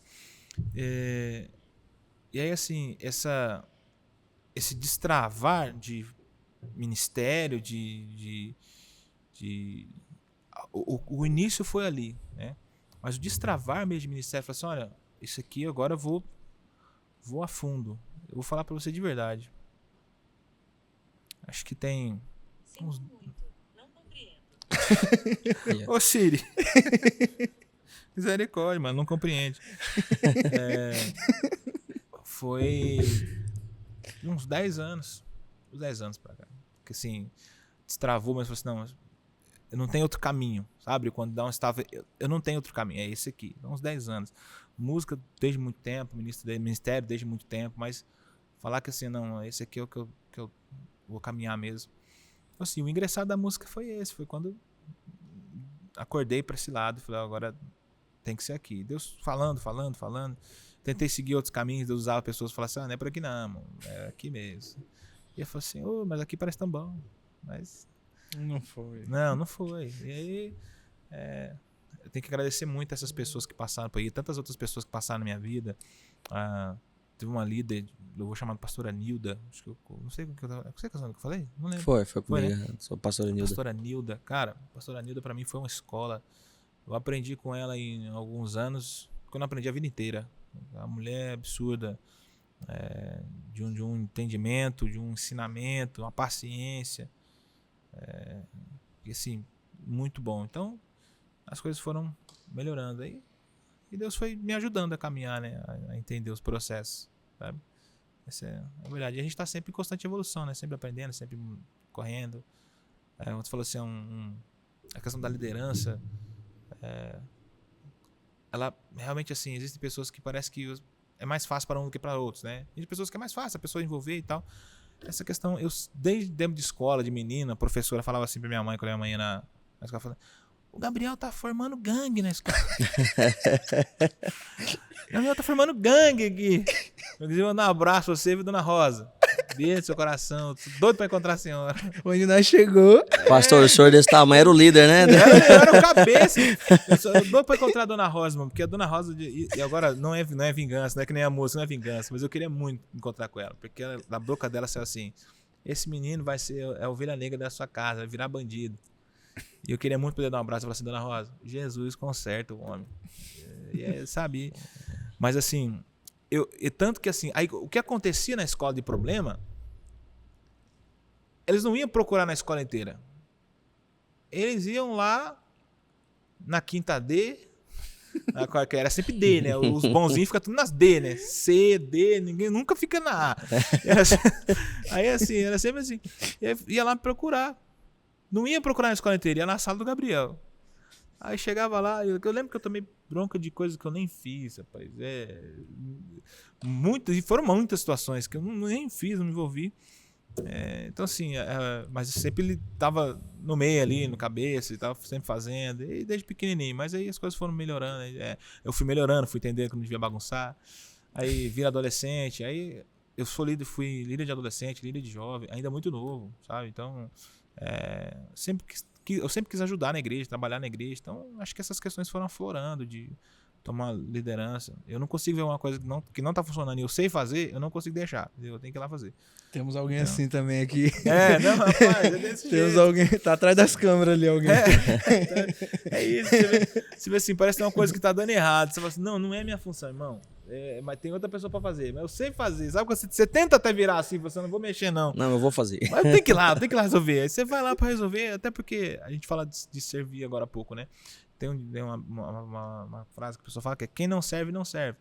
E aí, assim, esse destravar de ministério, o início foi ali, né? Mas o destravar mesmo de ministério, falei assim, olha, isso aqui agora eu vou a fundo. Eu vou falar pra você de verdade. Acho que tem uns... Não compreendo. Ô Siri. Misericórdia, mano, não compreende. Foi uns 10 anos. Uns 10 anos pra cá. Porque assim, destravou, mas falou assim, não, eu não tenho outro caminho, sabe? Quando dá um estava, eu não tenho outro caminho, é esse aqui. Uns 10 anos. Música desde muito tempo, ministério desde muito tempo, mas falar que assim, não, esse aqui é o que eu vou caminhar mesmo. Então, assim, o engraçado da música foi esse, foi quando acordei pra esse lado, falei, agora tem que ser aqui. Deus falando. Tentei seguir outros caminhos, Deus usava pessoas e falava assim, não é por aqui não, mano, é aqui mesmo. E eu falei assim, mas aqui parece tão bom. Mas não foi. Não foi. E aí, eu tenho que agradecer muito essas pessoas que passaram por aí, tantas outras pessoas que passaram na minha vida. Teve uma líder, eu vou chamar de pastora Nilda, acho que eu não sei o que eu falei, não lembro. Foi comigo, né? Sou pastora Nilda. Pastora Nilda, cara, pastora Nilda pra mim foi uma escola. Eu aprendi com ela em alguns anos, que eu não aprendi a vida inteira. A mulher é absurda, de um entendimento, de um ensinamento, uma paciência, e assim, muito bom. Então, as coisas foram melhorando aí. E Deus foi me ajudando a caminhar, né? A entender os processos, sabe? Essa é a verdade. E a gente está sempre em constante evolução, né? Sempre aprendendo, sempre correndo. Você falou assim, a questão da liderança. Ela realmente, assim, existem pessoas que parece que é mais fácil para um do que para outros, né? Tem pessoas que é mais fácil a pessoa envolver e tal. Essa questão, eu desde tempo de escola, de menina, a professora falava assim pra minha mãe, quando minha mãe ia na escola, falando, o Gabriel tá formando gangue na escola. O Gabriel tá formando gangue aqui. Eu queria mandar um abraço pra você, viu, Dona Rosa? Beijo no seu coração, tô doido pra encontrar a senhora. Onde nós chegou. Pastor, o senhor desse tamanho era o líder, né? Eu era o cabeça. Eu doido pra encontrar a Dona Rosa, mano, porque a Dona Rosa, e agora não é vingança, não é que nem a moça, não é vingança, mas eu queria muito encontrar com ela, porque da boca dela saiu assim, esse menino vai ser a ovelha negra da sua casa, vai virar bandido. E eu queria muito poder dar um abraço e falar assim, Dona Rosa, Jesus conserta o homem. Sabe? Mas assim, e tanto que assim, aí, o que acontecia na escola de problema, eles não iam procurar na escola inteira. Eles iam lá na quinta D, era sempre D, né? Os bonzinhos ficam tudo nas D, né? C, D, ninguém nunca fica na A. Aí assim, era sempre assim. Ia lá me procurar. Não ia procurar na escola inteira, ia na sala do Gabriel. Aí chegava lá, eu lembro que eu tomei bronca de coisas que eu nem fiz, rapaz. E foram muitas situações que eu nem fiz, não me envolvi. Então assim, mas sempre ele tava no meio ali, no cabeça, e tava sempre fazendo, e desde pequenininho. Mas aí as coisas foram melhorando. Eu fui melhorando, fui entendendo que não devia bagunçar. Aí vira adolescente, aí eu fui líder de adolescente, líder de jovem, ainda muito novo, sabe? Então... eu sempre quis ajudar na igreja, trabalhar na igreja, então acho que essas questões foram aflorando de tomar liderança. Eu não consigo ver uma coisa que não tá funcionando e eu sei fazer, eu não consigo deixar, eu tenho que ir lá fazer. Temos alguém assim também aqui. Não, rapaz, é desse jeito. Temos alguém, tá atrás das câmeras ali alguém. É isso, você vê assim, parece que é uma coisa que tá dando errado, você fala assim, não é minha função, irmão. Mas tem outra pessoa pra fazer, mas eu sei fazer, sabe? Quando você tenta até virar assim, você não vou mexer não. Não, eu vou fazer. Mas eu tenho que ir lá resolver. Aí você vai lá pra resolver, até porque a gente fala de servir agora há pouco, né? Tem uma frase que a pessoa fala que é quem não serve, não serve.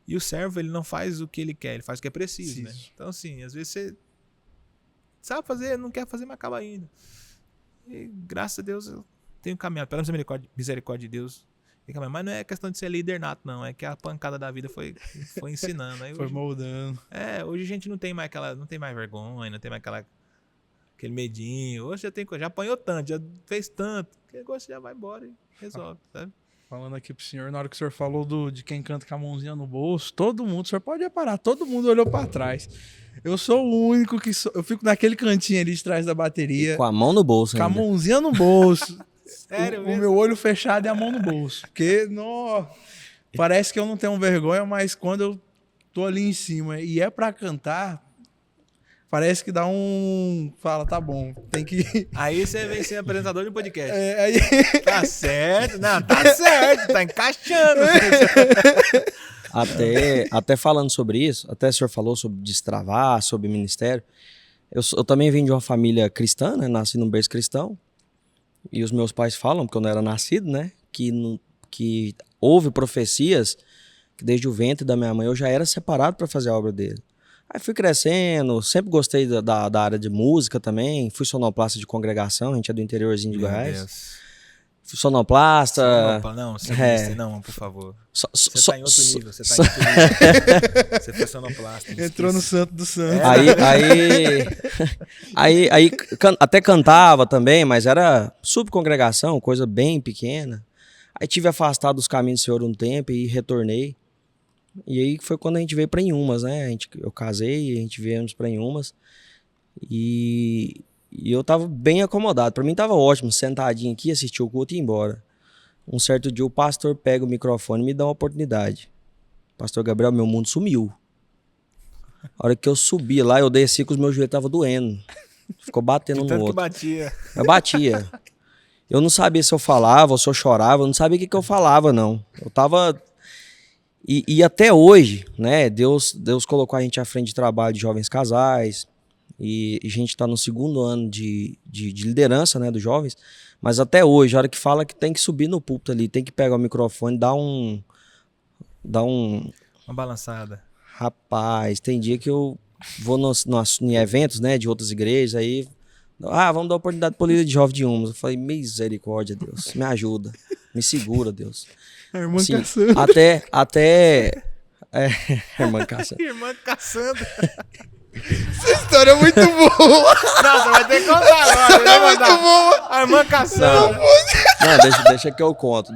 E o servo, ele não faz o que ele quer, ele faz o que é preciso, né? Então assim, às vezes você sabe fazer, não quer fazer, mas acaba indo. E graças a Deus eu tenho caminhado, pela misericórdia de Deus. Mas não é questão de ser líder nato, não. É que a pancada da vida foi ensinando. Aí foi hoje, moldando. Hoje a gente não tem mais vergonha, não tem mais aquele medinho. Hoje já apanhou tanto, já fez tanto, que agora você já vai embora e resolve, sabe? Falando aqui pro senhor, na hora que o senhor falou de quem canta com a mãozinha no bolso, todo mundo, o senhor pode reparar, todo mundo olhou pra trás. Eu sou o único eu fico naquele cantinho ali de trás da bateria. Com a mão no bolso, com ainda. a mãozinha no bolso. Sério mesmo? O meu olho fechado e a mão no bolso. Porque, parece que eu não tenho vergonha, mas quando eu tô ali em cima e é pra cantar, parece que dá fala, tá bom, tem que... Aí você vem ser apresentador de um podcast. Aí... Tá certo, não, tá certo, tá encaixando. Até falando sobre isso, até o senhor falou sobre destravar, sobre ministério. Eu também vim de uma família cristã, né? Nasci num berço cristão. E os meus pais falam, porque eu não era nascido, né? Que houve profecias que desde o ventre da minha mãe eu já era separado para fazer a obra dele. Aí fui crescendo, sempre gostei da área de música também. Fui sonoplasta de congregação, a gente é do interiorzinho de Goiás. Deus. Fui sonoplasta. Não, não, por favor. Você tá em outro nível, você Você foi sonoplasta. Entrou no santo do santo. Aí até cantava também, mas era subcongregação, coisa bem pequena. Aí tive afastado dos caminhos do Senhor um tempo e retornei. E aí foi quando a gente veio para Inhumas, né? Eu casei e a gente viemos para Inhumas. E eu tava bem acomodado. Pra mim tava ótimo, sentadinho aqui, assistir o culto e ir embora. Um certo dia o pastor pega o microfone e me dá uma oportunidade. Pastor Gabriel, meu mundo sumiu. A hora que eu subi lá, eu desci que os meus joelhos estavam doendo. Ficou batendo no outro. Batia. Eu batia. Eu não sabia se eu falava ou se eu chorava, eu não sabia o que eu falava, não. Eu tava... E até hoje, né, Deus colocou a gente à frente de trabalho de jovens casais, e a gente está no 2º ano de liderança, né, dos jovens, mas até hoje, a hora que fala que tem que subir no púlpito ali, tem que pegar o microfone, dar uma balançada. Rapaz, tem dia que eu vou em eventos, né, de outras igrejas, aí, vamos dar oportunidade para o líder de jovem de Inhumas. Eu falei, misericórdia, Deus, me ajuda, me segura, Deus. A irmã assim, caçando. até Irmã Cassandra. Irmã Cassandra. Essa história é muito boa. Nossa, vai ter que contar agora. É muito boa. A irmã Cassandra. Não, deixa que eu conto.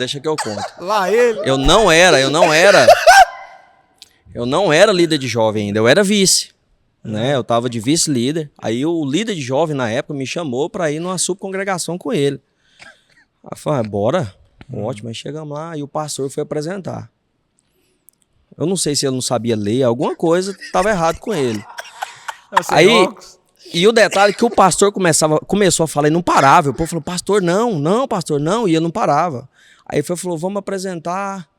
Lá ele. Eu não era líder de jovem ainda, eu era vice. Né? Eu tava de vice-líder. Aí o líder de jovem na época me chamou pra ir numa subcongregação com ele. Aí eu falei, bora. Ótimo, aí chegamos lá e o pastor foi apresentar. Eu não sei se ele não sabia ler, alguma coisa tava errado com ele. Aí, e o detalhe é que o pastor começou a falar e não parava. O povo falou, pastor, não, pastor, não. E ele não parava. Aí ele falou, vamos apresentar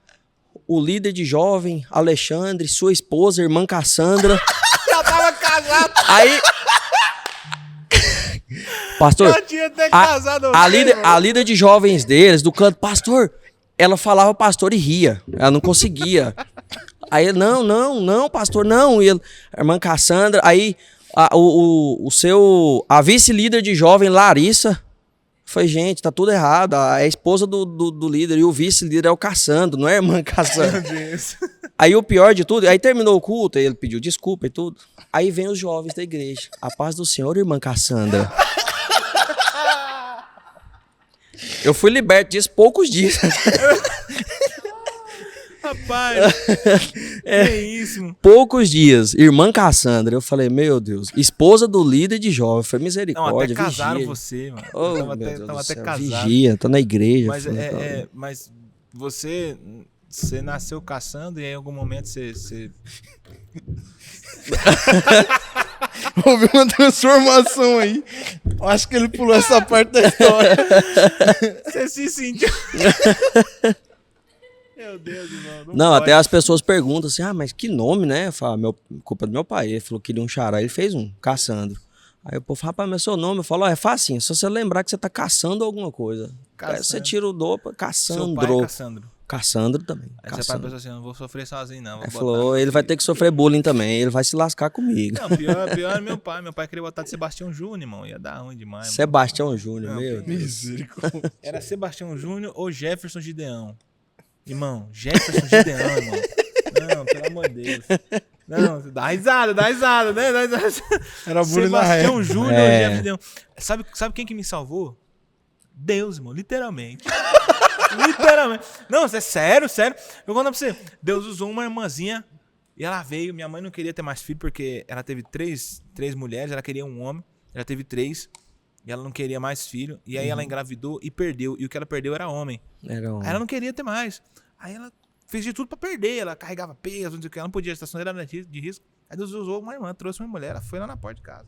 o líder de jovem, Alexandre, sua esposa, irmã Cassandra. Já tava casado. Aí... Pastor, Já tinha até casado. a líder de jovens deles, do canto, pastor, ela falava pastor e ria. Ela não conseguia. Aí ele, não, pastor, não. E ele, a irmã Cassandra, aí a vice-líder de jovem, Larissa, foi, gente, tá tudo errado. É a esposa do líder e o vice-líder é o Cassandra, não é a irmã Cassandra. Meu Deus. Aí o pior de tudo, aí terminou o culto, aí ele pediu desculpa e tudo. Aí vem os jovens da igreja. A paz do Senhor, irmã Cassandra. Eu fui liberto disso poucos dias. Rapaz, que isso? Poucos dias, irmã Cassandra. Eu falei, meu Deus, esposa do líder de jovem. Foi misericórdia, não, até casaram vigia. você, mano. Oh, tava até casado. Vigia, tá na igreja. Mas, mas você nasceu caçando e aí em algum momento você... Houve uma transformação aí. Eu acho que ele pulou essa parte da história. Você se sentiu... Meu Deus, irmão. Não, até as pessoas perguntam assim, mas que nome, né? Eu falo, culpa do meu pai. Ele falou que queria um xará, ele fez um, Cassandro. Aí o povo fala, rapaz, mas seu nome? Eu falo, é facinho, só você lembrar que você tá caçando alguma coisa. Aí você tira o dopa, Cassandro. Seu pai é Cassandro. Cassandro também. Aí seu pai pensou assim, não vou sofrer sozinho não. Ele falou, ele vai ter que sofrer bullying também, ele vai se lascar comigo. Não, pior era meu pai. Meu pai queria botar de Sebastião Júnior, irmão. Ia dar ruim demais. Sebastião Júnior, não, meu. Misericórdia. Era Sebastião Júnior ou Jefferson Gideão. Irmão, Jefferson Gideão, irmão. Não, pelo amor de Deus. Não, dá risada, né? Era bullying na régua. Sebastião Júnior ou Jefferson Gideão. Sabe quem que me salvou? Deus, irmão, literalmente. Literalmente. Não, é sério. Eu vou contar pra você. Deus usou uma irmãzinha e ela veio. Minha mãe não queria ter mais filho porque ela teve três mulheres, ela queria um homem. Ela teve 3 e ela não queria mais filho. E aí ela engravidou e perdeu. E o que ela perdeu era homem. Aí ela não queria ter mais. Aí ela fez de tudo pra perder. Ela carregava peso, não sei o que. Ela não podia, a situação era de risco. Aí Deus usou uma irmã, trouxe uma mulher. Ela foi lá na porta de casa.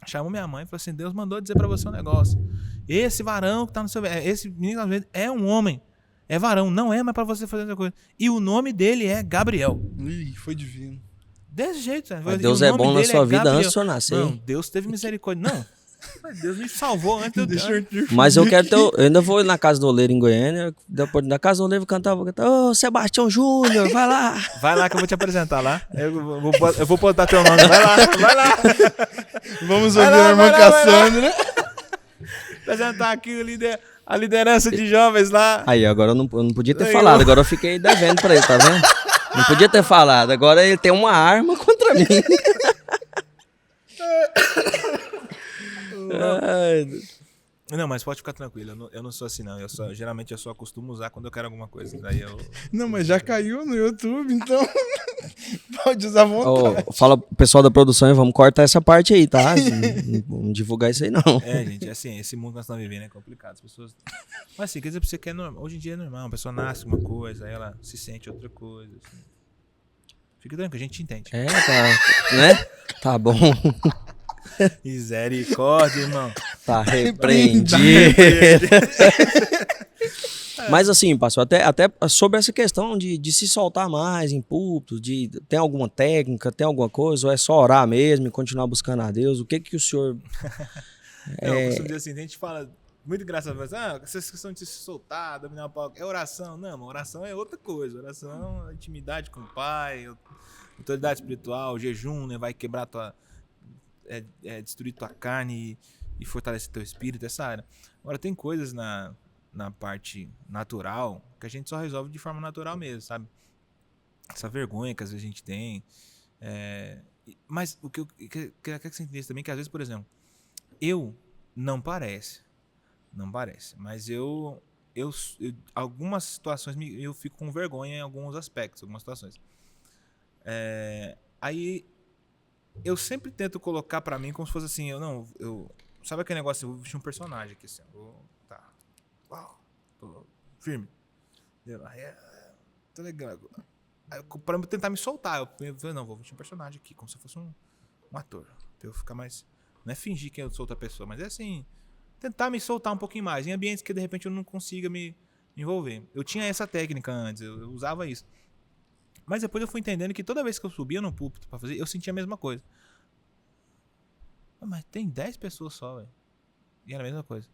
Chamou minha mãe e falou assim, Deus mandou dizer pra você um negócio. Esse varão que tá no seu... Esse menino é um homem. É varão, não é mais pra você fazer essa coisa. E o nome dele é Gabriel. Ih, foi divino. Desse jeito. Mas Deus é bom na sua vida antes de eu nascer. Não, Deus teve misericórdia. Não. Mas Deus me salvou antes de eu... Mas eu quero ter... Eu ainda vou na Casa do Oleiro em Goiânia. Depois da Casa do Oleiro vou cantar. Ô, Sebastião Júnior, vai lá. Vai lá que eu vou te apresentar lá. Eu vou botar teu nome. Vai lá. Vamos ouvir a irmã Cassandra. Apresentar aqui a liderança de jovens lá. Aí, agora eu não podia ter falado. Agora eu fiquei devendo pra ele, tá vendo? Não podia ter falado. Agora ele tem uma arma contra mim. Não, mas pode ficar tranquilo. Eu não sou assim, não. Geralmente eu só costumo usar quando eu quero alguma coisa. Daí eu... Não, mas já caiu no YouTube, então pode usar à vontade. Fala pro pessoal da produção e vamos cortar essa parte aí, tá? Não divulgar isso aí, não. Gente, assim, esse mundo que nós estamos vivendo é complicado. As pessoas... Mas assim, quer dizer pra você que é normal. Hoje em dia é normal. Uma pessoa nasce uma coisa, aí ela se sente outra coisa. Assim. Fica tranquilo, a gente entende. Tá. Né? Tá bom. Misericórdia, irmão. Tá repreendido. Mas assim, pastor, até sobre essa questão de se soltar mais em púlpito, tem alguma técnica, tem alguma coisa, ou é só orar mesmo e continuar buscando a Deus? O que o senhor... Eu costumo dizer assim, a gente fala muito engraçado, mas essa questão de se soltar, dominar o palco, é oração. Não, oração é outra coisa. Oração é intimidade com o Pai, autoridade espiritual, jejum, né, vai quebrar tua... destruir tua carne e fortalecer teu espírito, essa área. Agora, tem coisas na parte natural que a gente só resolve de forma natural mesmo, sabe? essa vergonha que às vezes a gente tem. Mas o que eu quero que você entenda também, que às vezes, por exemplo, não parece, mas algumas situações eu fico com vergonha em alguns aspectos, algumas situações. Aí eu sempre tento colocar pra mim como se fosse assim, sabe aquele negócio, eu vou vestir um personagem aqui assim, tá, uau, tô firme, tô legal. Aí, pra tentar me soltar, eu falei, não, vou vestir um personagem aqui, como se fosse um ator, pra eu ficar mais, não é fingir que eu sou outra pessoa, mas é assim, tentar me soltar um pouquinho mais, em ambientes que de repente eu não consiga me envolver. Eu tinha essa técnica antes, eu usava isso. Mas depois eu fui entendendo que toda vez que eu subia no púlpito pra fazer, eu sentia a mesma coisa. Mas tem 10 pessoas só, velho. E era a mesma coisa.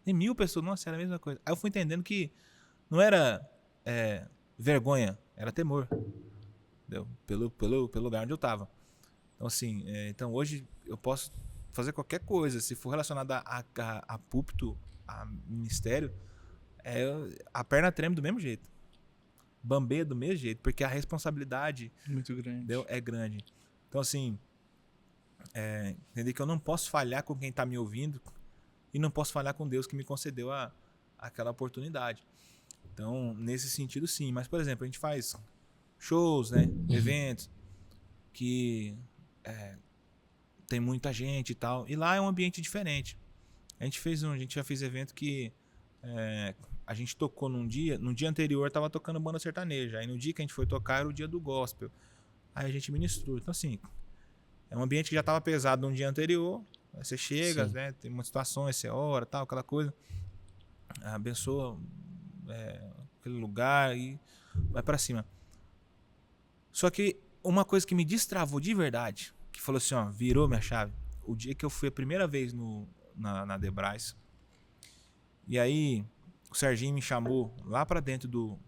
Tem 1000 pessoas, nossa, era a mesma coisa. Aí eu fui entendendo que não era vergonha, era temor. Entendeu? Pelo lugar onde eu tava. Então, assim, então hoje eu posso fazer qualquer coisa. Se for relacionada a púlpito, a ministério, a perna treme do mesmo jeito. Bambeia do mesmo jeito, porque a responsabilidade muito grande. Entendeu? É grande. Então, assim, entender que eu não posso falhar com quem está me ouvindo e não posso falhar com Deus que me concedeu aquela oportunidade. Então, nesse sentido, sim. Mas, por exemplo, a gente faz shows, né? Eventos que tem muita gente e tal. E lá é um ambiente diferente. A gente já fez evento que a gente tocou no dia anterior tava tocando banda sertaneja. Aí no dia que a gente foi tocar era o dia do gospel. Aí a gente ministrou. Então, assim, é um ambiente que já tava pesado no dia anterior. Aí você chega, né? Tem umas situações, você ora, tal, aquela coisa. Abençoa aquele lugar e vai pra cima. Só que uma coisa que me destravou de verdade, que falou assim, ó, virou minha chave, o dia que eu fui a primeira vez na Debrais. E aí o Serginho me chamou lá pra dentro do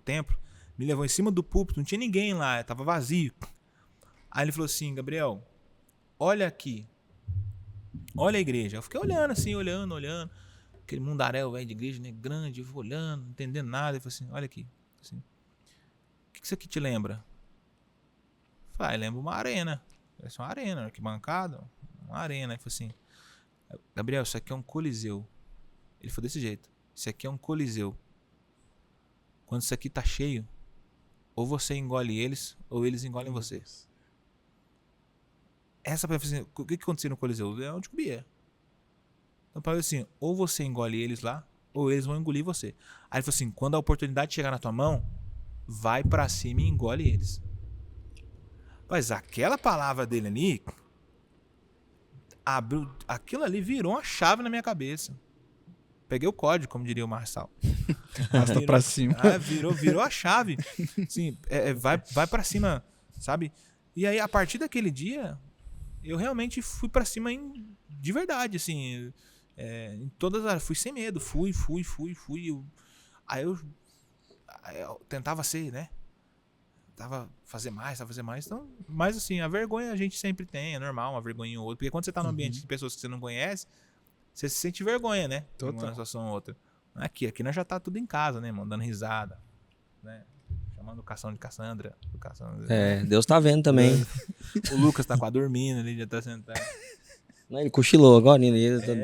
templo, me levou em cima do púlpito, não tinha ninguém lá, tava vazio. Aí ele falou assim, Gabriel, olha aqui, olha a igreja. Eu fiquei olhando assim, olhando, aquele mundaréu velho de igreja, né, grande, eu vou olhando, não entendendo nada. Ele falou assim, olha aqui, assim, o que isso aqui te lembra? Eu falei, lembra uma arena, parece uma arena, arquibancada, uma arena. Ele falou assim, Gabriel, isso aqui é um coliseu. Ele falou desse jeito, isso aqui é um coliseu. Quando isso aqui tá cheio, ou você engole eles, ou eles engolem você. Essa pra assim, o que aconteceu no coliseu? É onde comia. Então para assim, ou você engole eles lá, ou eles vão engolir você. Aí ele falou assim, quando a oportunidade chegar na tua mão, vai pra cima e engole eles. Mas aquela palavra dele ali abriu, aquilo ali virou uma chave na minha cabeça. Peguei o código, como diria o Marçal. Arrasta pra cima. Virou a chave. Assim, vai pra cima, sabe? E aí, a partir daquele dia, eu realmente fui pra cima de verdade, assim. Em todas as áreas. Fui sem medo. Fui. Aí eu tentava ser, né? Tentava fazer mais. Então, mas assim, a vergonha a gente sempre tem, é normal, uma vergonha ou outra. Porque quando você tá num ambiente de pessoas que você não conhece, você se sente vergonha, né? Total. Uma situação ou outra. Aqui nós já tá tudo em casa, né, mano? Dando risada, né? Chamando o Cação de Cassandra. Deus tá vendo também. O Lucas tá quase dormindo ali, já tá sentado. Não, ele cochilou agora, ele tá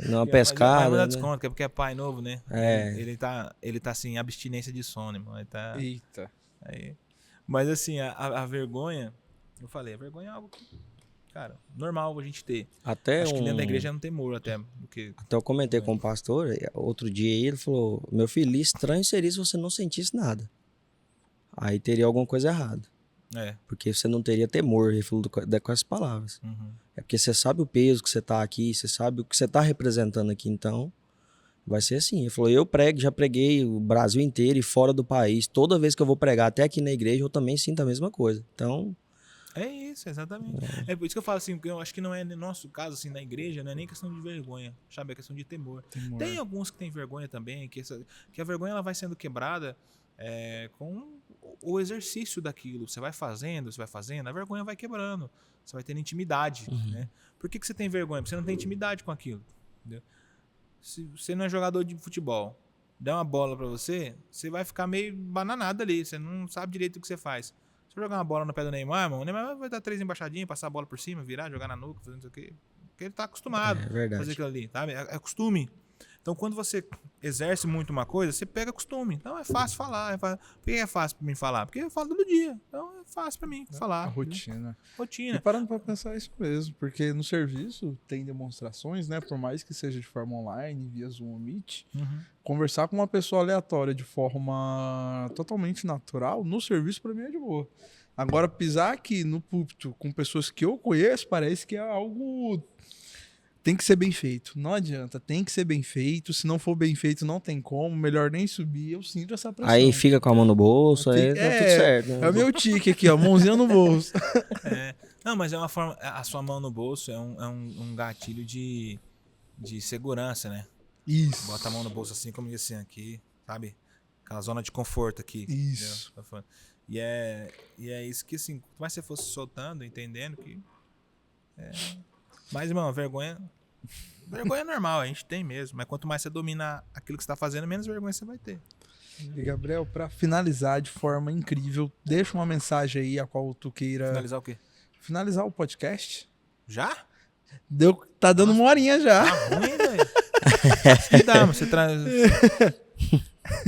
numa Mas pescada. não dá Né? desconto, que é porque é pai novo, né? Ele tá assim, abstinência de sono, irmão. Ele tá... Eita. Aí. Mas assim, a vergonha, eu falei, a vergonha é algo que, cara, normal a gente ter. Acho que dentro da igreja é um temor até. Até eu comentei com o pastor, outro dia aí, ele falou, meu filho, estranho seria se você não sentisse nada. Aí teria alguma coisa errada. Porque você não teria temor, ele falou com essas palavras. Uhum. É porque você sabe o peso que você tá aqui, você sabe o que você tá representando aqui, então vai ser assim. Ele falou, já preguei o Brasil inteiro e fora do país, toda vez que eu vou pregar, até aqui na igreja, eu também sinto a mesma coisa. Então... É isso, exatamente. É por isso que eu falo assim, porque eu acho que não é no nosso caso, assim, na igreja, não é nem questão de vergonha, sabe? É questão de temor. Tem alguns que têm vergonha também, que a vergonha ela vai sendo quebrada com o exercício daquilo. Você vai fazendo, a vergonha vai quebrando. Você vai tendo intimidade, né? Por que você tem vergonha? Porque você não tem intimidade com aquilo, entendeu? Se você não é jogador de futebol, der uma bola pra você, você vai ficar meio bananado ali. Você não sabe direito o que você faz. Se eu jogar uma bola no pé do Neymar, irmão, o Neymar vai dar 3 embaixadinhas, passar a bola por cima, virar, jogar na nuca, fazer não sei o quê. Porque ele tá acostumado a fazer aquilo ali, sabe? É costume. Então, quando você exerce muito uma coisa, você pega costume. Então, é fácil falar. Por que é fácil pra mim falar? Porque eu falo todo dia. Então, é fácil pra mim falar. A rotina. Né? Rotina. E parando pra pensar isso mesmo, porque no serviço tem demonstrações, né? Por mais que seja de forma online, via Zoom ou Meet, conversar com uma pessoa aleatória de forma totalmente natural, no serviço pra mim é de boa. Agora, pisar aqui no púlpito com pessoas que eu conheço, parece que é algo... Tem que ser bem feito. Não adianta. Tem que ser bem feito. Se não for bem feito, não tem como. Melhor nem subir. Eu sinto essa pressão. Aí fica com a mão no bolso, aí tá tudo certo. Né? É o meu tique aqui, ó. Mãozinha no bolso. Não, mas é uma forma... A sua mão no bolso é um gatilho de segurança, né? Isso. Bota a mão no bolso assim, como assim, aqui, sabe? Aquela zona de conforto aqui. Isso. Entendeu? E é isso que, assim, quanto mais você fosse soltando, entendendo que... Mas, irmão, vergonha é normal, a gente tem mesmo. Mas quanto mais você domina aquilo que você tá fazendo, menos vergonha você vai ter. E, Gabriel, pra finalizar de forma incrível, deixa uma mensagem aí a qual tu queira... Finalizar o quê? Finalizar o podcast. Já? Tá dando uma horinha já. Tá ruim, velho. Se dá, mas você traz...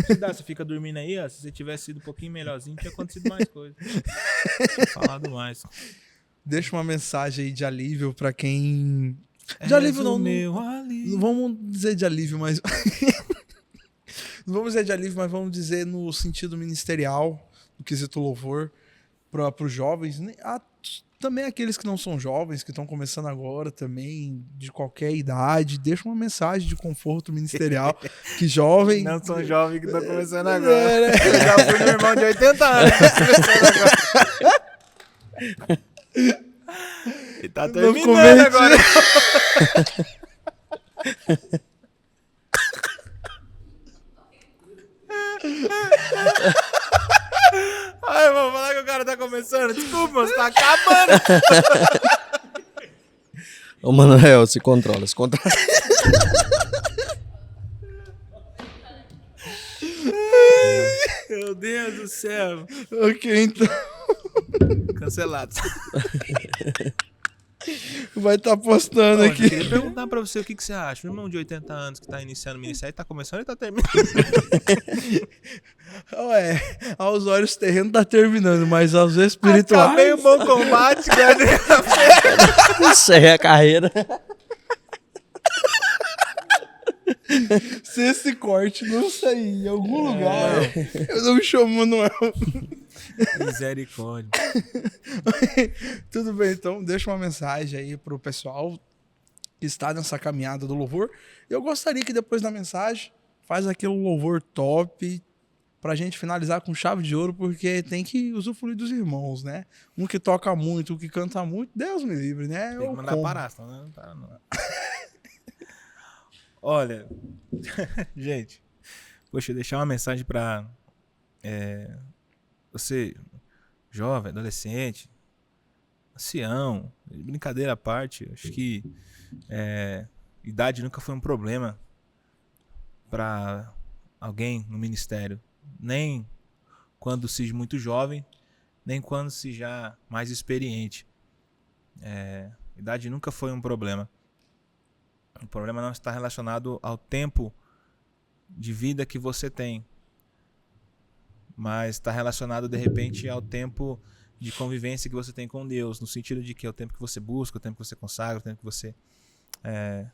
Se dá, você fica dormindo aí, ó. Se você tivesse sido um pouquinho melhorzinho, tinha acontecido mais coisa. Tinha falado mais. Deixa uma mensagem aí de alívio pra quem... De alívio não. Não vamos dizer de alívio, mas... Não vamos dizer de alívio, mas vamos dizer no sentido ministerial, no quesito louvor, para os jovens. Também aqueles que não são jovens, que estão começando agora também, de qualquer idade. Deixa uma mensagem de conforto ministerial. Que jovem... Não são jovens que estão começando agora. Eu já fui meu irmão de 80 anos começando agora. E tá terminando agora. Ai, vou falar que o cara tá começando. Desculpa, mas tá acabando. Ô, Manuel, se controla. Meu Deus do céu. Ok, então... Cancelado. Vai estar postando aqui. Eu queria perguntar pra você o que você acha. Um irmão de 80 anos que tá iniciando o ministério, tá começando e tá terminando. Aos olhos terreno tá terminando, mas aos espirituais... Acabei o bom combate, cara. Isso aí é a carreira. Se esse corte não sair em algum lugar, eu não me chamo Manuel. Misericórdia. Tudo bem, então deixa uma mensagem aí pro pessoal que está nessa caminhada do louvor. Eu gostaria que depois da mensagem faz aquele louvor top pra gente finalizar com chave de ouro, porque tem que usufruir dos irmãos, né? Um que toca muito, um que canta muito, Deus me livre, né? Tem que mandar parar, senão não para não. Olha, gente, poxa, deixar uma mensagem pra você, jovem, adolescente, ancião, brincadeira à parte, acho que idade nunca foi um problema para alguém no ministério, nem quando seja muito jovem, nem quando seja mais experiente. Idade nunca foi um problema. O problema não está relacionado ao tempo de vida que você tem, mas está relacionado, de repente, ao tempo de convivência que você tem com Deus, no sentido de que é o tempo que você busca, o tempo que você consagra, o tempo que você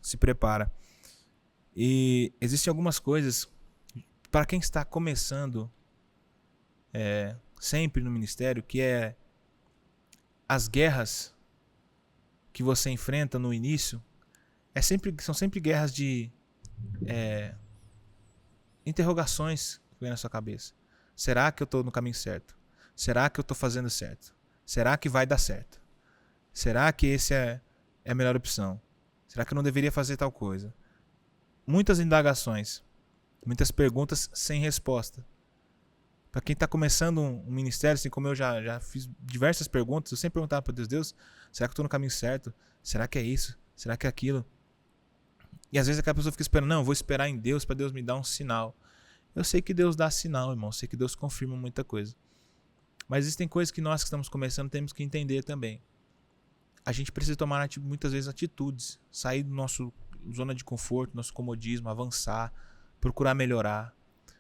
se prepara. E existem algumas coisas, para quem está começando sempre no ministério, que as guerras que você enfrenta no início, são sempre guerras de interrogações que vem na sua cabeça. Será que eu estou no caminho certo? Será que eu estou fazendo certo? Será que vai dar certo? Será que esse é a melhor opção? Será que eu não deveria fazer tal coisa? Muitas indagações, muitas perguntas sem resposta. Para quem está começando um ministério, assim como eu já fiz diversas perguntas, eu sempre perguntava para Deus, será que eu estou no caminho certo? Será que é isso? Será que é aquilo? E às vezes aquela pessoa fica esperando, não, eu vou esperar em Deus para Deus me dar um sinal. Eu sei que Deus dá sinal, irmão. Eu sei que Deus confirma muita coisa. Mas existem coisas que nós que estamos começando temos que entender também. A gente precisa tomar muitas vezes atitudes. Sair do nosso zona de conforto, nosso comodismo, avançar, procurar melhorar.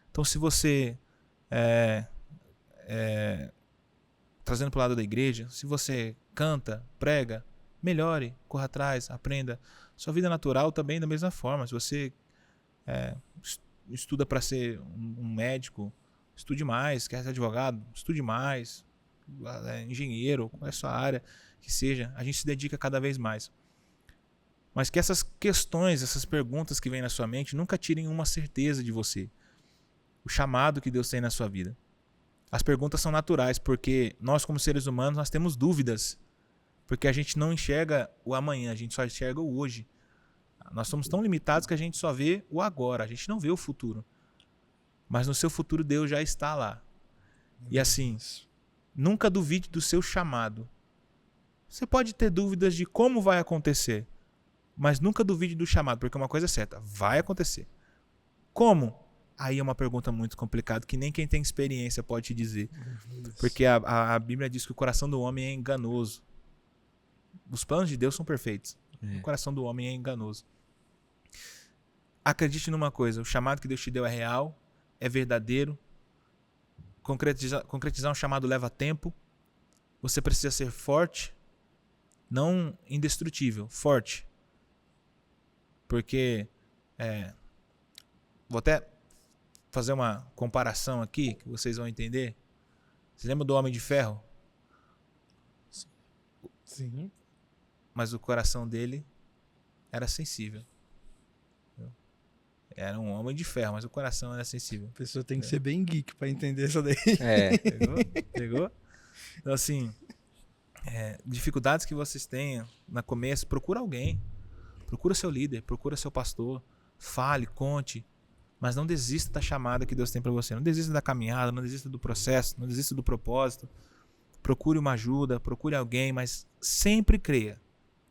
Então se você, trazendo para o lado da igreja, se você canta, prega, melhore, corra atrás, aprenda. Sua vida natural também da mesma forma. Se você estuda para ser um médico, estude mais. Quer ser advogado, estude mais. Engenheiro, qual é a sua área que seja, a gente se dedica cada vez mais. Mas que essas questões, essas perguntas que vêm na sua mente nunca tirem uma certeza de você. O chamado que Deus tem na sua vida. As perguntas são naturais, porque nós como seres humanos nós temos dúvidas. Porque a gente não enxerga o amanhã, a gente só enxerga o hoje. Nós somos tão limitados que a gente só vê o agora, a gente não vê o futuro. Mas no seu futuro Deus já está lá. E assim, nunca duvide do seu chamado. Você pode ter dúvidas de como vai acontecer, mas nunca duvide do chamado, porque uma coisa é certa, vai acontecer. Como? Aí é uma pergunta muito complicada, que nem quem tem experiência pode te dizer. Porque a Bíblia diz que o coração do homem é enganoso. Os planos de Deus são perfeitos. O coração do homem é enganoso. Acredite numa coisa, o chamado que Deus te deu é real, é verdadeiro. Concretizar um chamado leva tempo. Você precisa ser forte, não indestrutível, forte. Porque, vou até fazer uma comparação aqui, que vocês vão entender. Você lembra do Homem de Ferro? Sim. Mas o coração dele era sensível. Era um homem de ferro, mas o coração era sensível. A pessoa tem que ser bem geek pra entender isso daí. Pegou? Então, assim, dificuldades que vocês tenham no começo, procura alguém. Procura seu líder, procura seu pastor. Fale, conte. Mas não desista da chamada que Deus tem para você. Não desista da caminhada, não desista do processo, não desista do propósito. Procure uma ajuda, procure alguém, mas sempre creia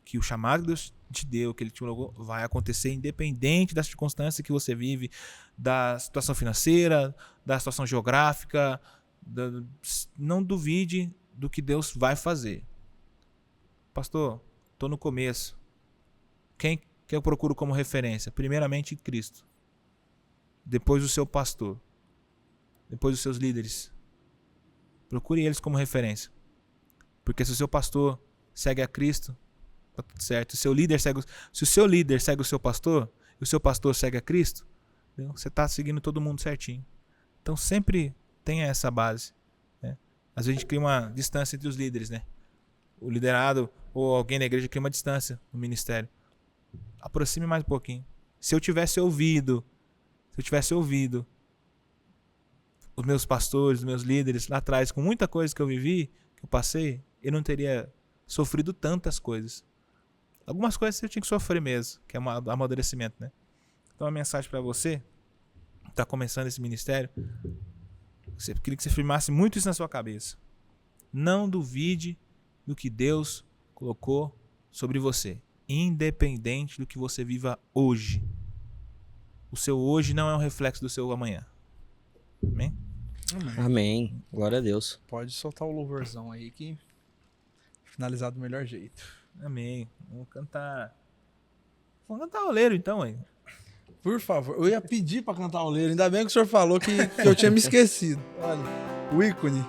que o chamado que Deus te deu, que Ele te colocou, vai acontecer independente da circunstância que você vive, da situação financeira, da situação geográfica. Não duvide do que Deus vai fazer. Pastor, estou no começo. Quem que eu procuro como referência? Primeiramente Cristo. Depois o seu pastor. Depois os seus líderes. Procure eles como referência. Porque se o seu pastor segue a Cristo, tá tudo certo. Se o seu líder segue o seu pastor, e o seu pastor segue a Cristo, entendeu? Você está seguindo todo mundo certinho. Então sempre tenha essa base. Né? Às vezes a gente cria uma distância entre os líderes, né? O liderado ou alguém da igreja cria uma distância no ministério. Aproxime mais um pouquinho. Se eu tivesse ouvido os meus pastores, os meus líderes lá atrás, com muita coisa que eu vivi, que eu passei, eu não teria sofrido tantas coisas. Algumas coisas eu tinha que sofrer mesmo, que é um amadurecimento, né? Então a mensagem para você, que está começando esse ministério, eu queria que você firmasse muito isso na sua cabeça. Não duvide do que Deus colocou sobre você, independente do que você viva hoje. O seu hoje não é um reflexo do seu amanhã. Amém? Amém. Glória a Deus. Pode soltar o louvorzão aí que finalizar do melhor jeito. Amém. Vamos cantar oleiro então, hein? Por favor. Eu ia pedir pra cantar oleiro. Ainda bem que o senhor falou que eu tinha me esquecido. Olha, o ícone.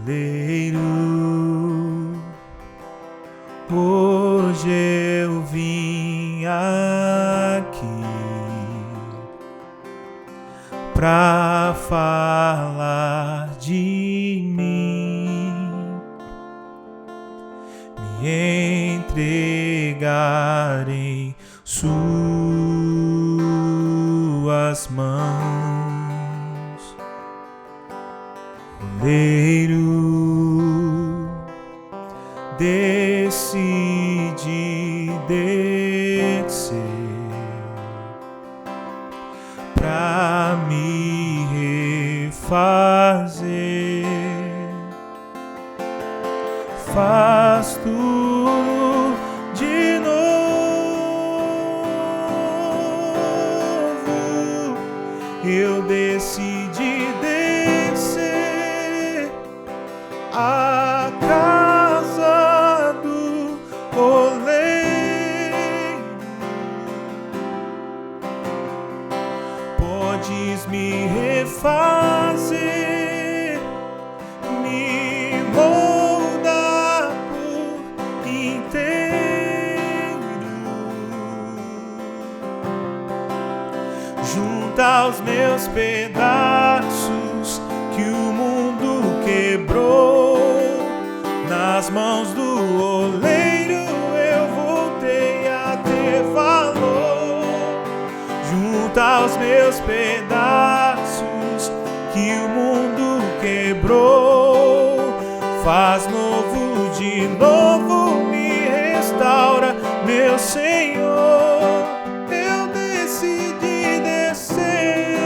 Oleiro, hoje eu vim aqui pra falar de mim, me entregar em suas mãos. Oleiro, decide descer pra me refazer faz tudo de novo. Eu decidi descer a casa do oleiro. Podes me refazer, me moldar por inteiro. Junta os meus pedaços que o mundo quebrou, nas mãos do oleiro eu voltei a ter valor. Junta os meus pedaços que o mundo quebrou, faz novo de novo, me restaura, meu Senhor. Eu decidi descer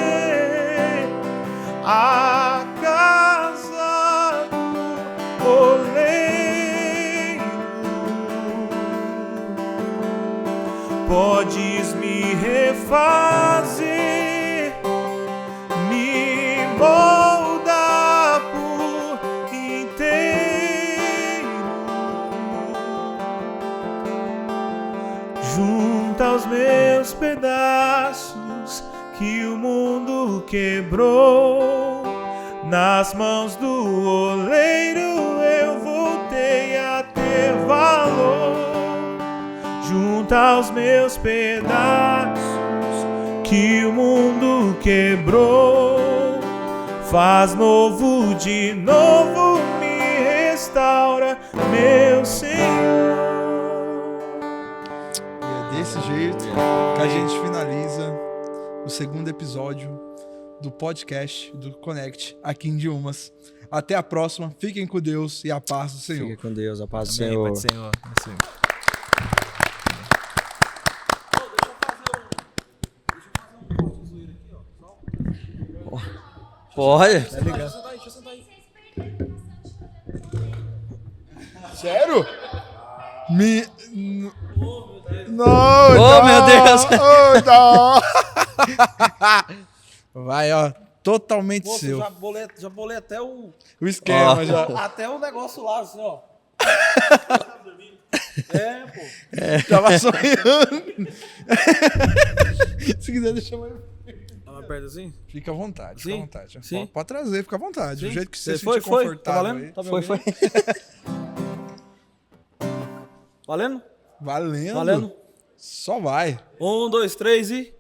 a casa do oleiro. Podes me refazer, me moldar por inteiro. Junta os meus pedaços que o mundo quebrou, nas mãos do oleiro eu voltei a ter valor. Junta os meus pedaços que o mundo quebrou, faz novo de novo, me restaura, meu Senhor. E é desse jeito que a gente finaliza o segundo episódio do podcast do Connect aqui em Diumas. Até a próxima. Fiquem com Deus e a paz do Senhor. Fique com Deus, a paz do Amém, Senhor. Pai do Senhor. Assim. Pode? Tá ligado? Sério? Não, Oh, meu Deus. não. Vai, ó. Totalmente Pô, seu. já bolei até o O esquema Ó. já. até o negócio lá, assim, ó. Pô. Tava sonhando. Se quiser deixar mais. Tá mais perto assim? Fica à vontade, fica à Sim? vontade. Sim? Pode trazer, fica à vontade. Do Sim? jeito que você se foi, sentir foi. Tá confortável valendo? aí. Tá me Foi, ouvindo? foi. Valendo? Valendo. Valendo? Só vai. 1, 2, 3 e...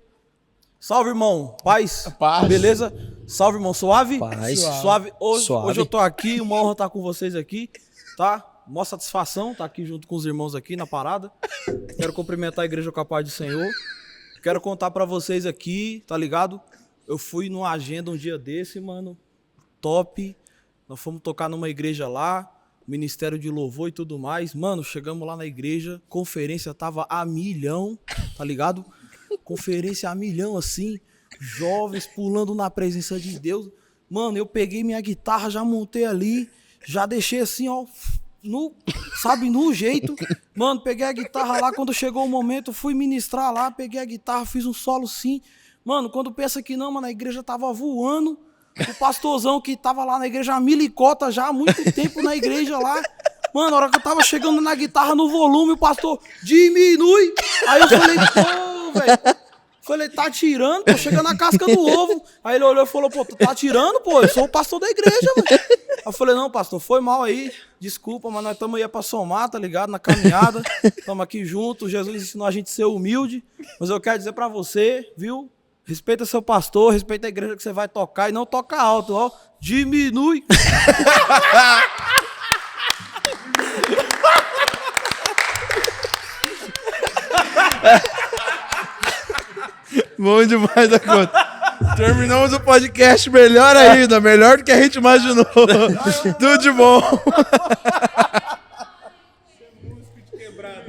Salve, irmão. Paz. Paz. Beleza? Salve, irmão. Suave? Paz. Suave. Hoje, Suave. hoje eu tô aqui, uma honra estar com vocês aqui, tá? Mó satisfação estar aqui junto com os irmãos aqui na parada. Quero cumprimentar a igreja com a paz do Senhor. Quero contar pra vocês aqui, tá ligado? Eu fui numa agenda um dia desse, mano. Top. Nós fomos tocar numa igreja lá, ministério de louvor e tudo mais. Mano, chegamos lá na igreja, conferência tava a milhão, tá ligado? Conferência a milhão, assim, jovens pulando na presença de Deus. Mano, eu peguei minha guitarra, já montei ali, já deixei assim, ó, no jeito. Mano, peguei a guitarra lá, quando chegou o momento, fui ministrar lá, peguei a guitarra, fiz um solo sim. Mano, quando pensa que não, mano, a igreja tava voando. O pastorzão que tava lá na igreja, a milicota já há muito tempo na igreja lá. Mano, a hora que eu tava chegando na guitarra no volume, o pastor diminui. Aí eu falei, pô, velho. Falei, tá tirando, pô, chegando na casca do ovo. Aí ele olhou e falou, pô, tu tá tirando, pô, eu sou o pastor da igreja, mano. Aí eu falei, não, pastor, foi mal aí, desculpa, mas nós estamos aí pra somar, tá ligado, na caminhada. Estamos aqui juntos, Jesus ensinou a gente a ser humilde. Mas eu quero dizer pra você, viu, respeita seu pastor, respeita a igreja que você vai tocar e não toca alto, ó, diminui. Bom demais da conta. Terminamos o podcast melhor ainda, melhor do que a gente imaginou. Tudo de bom. Músico de quebrada.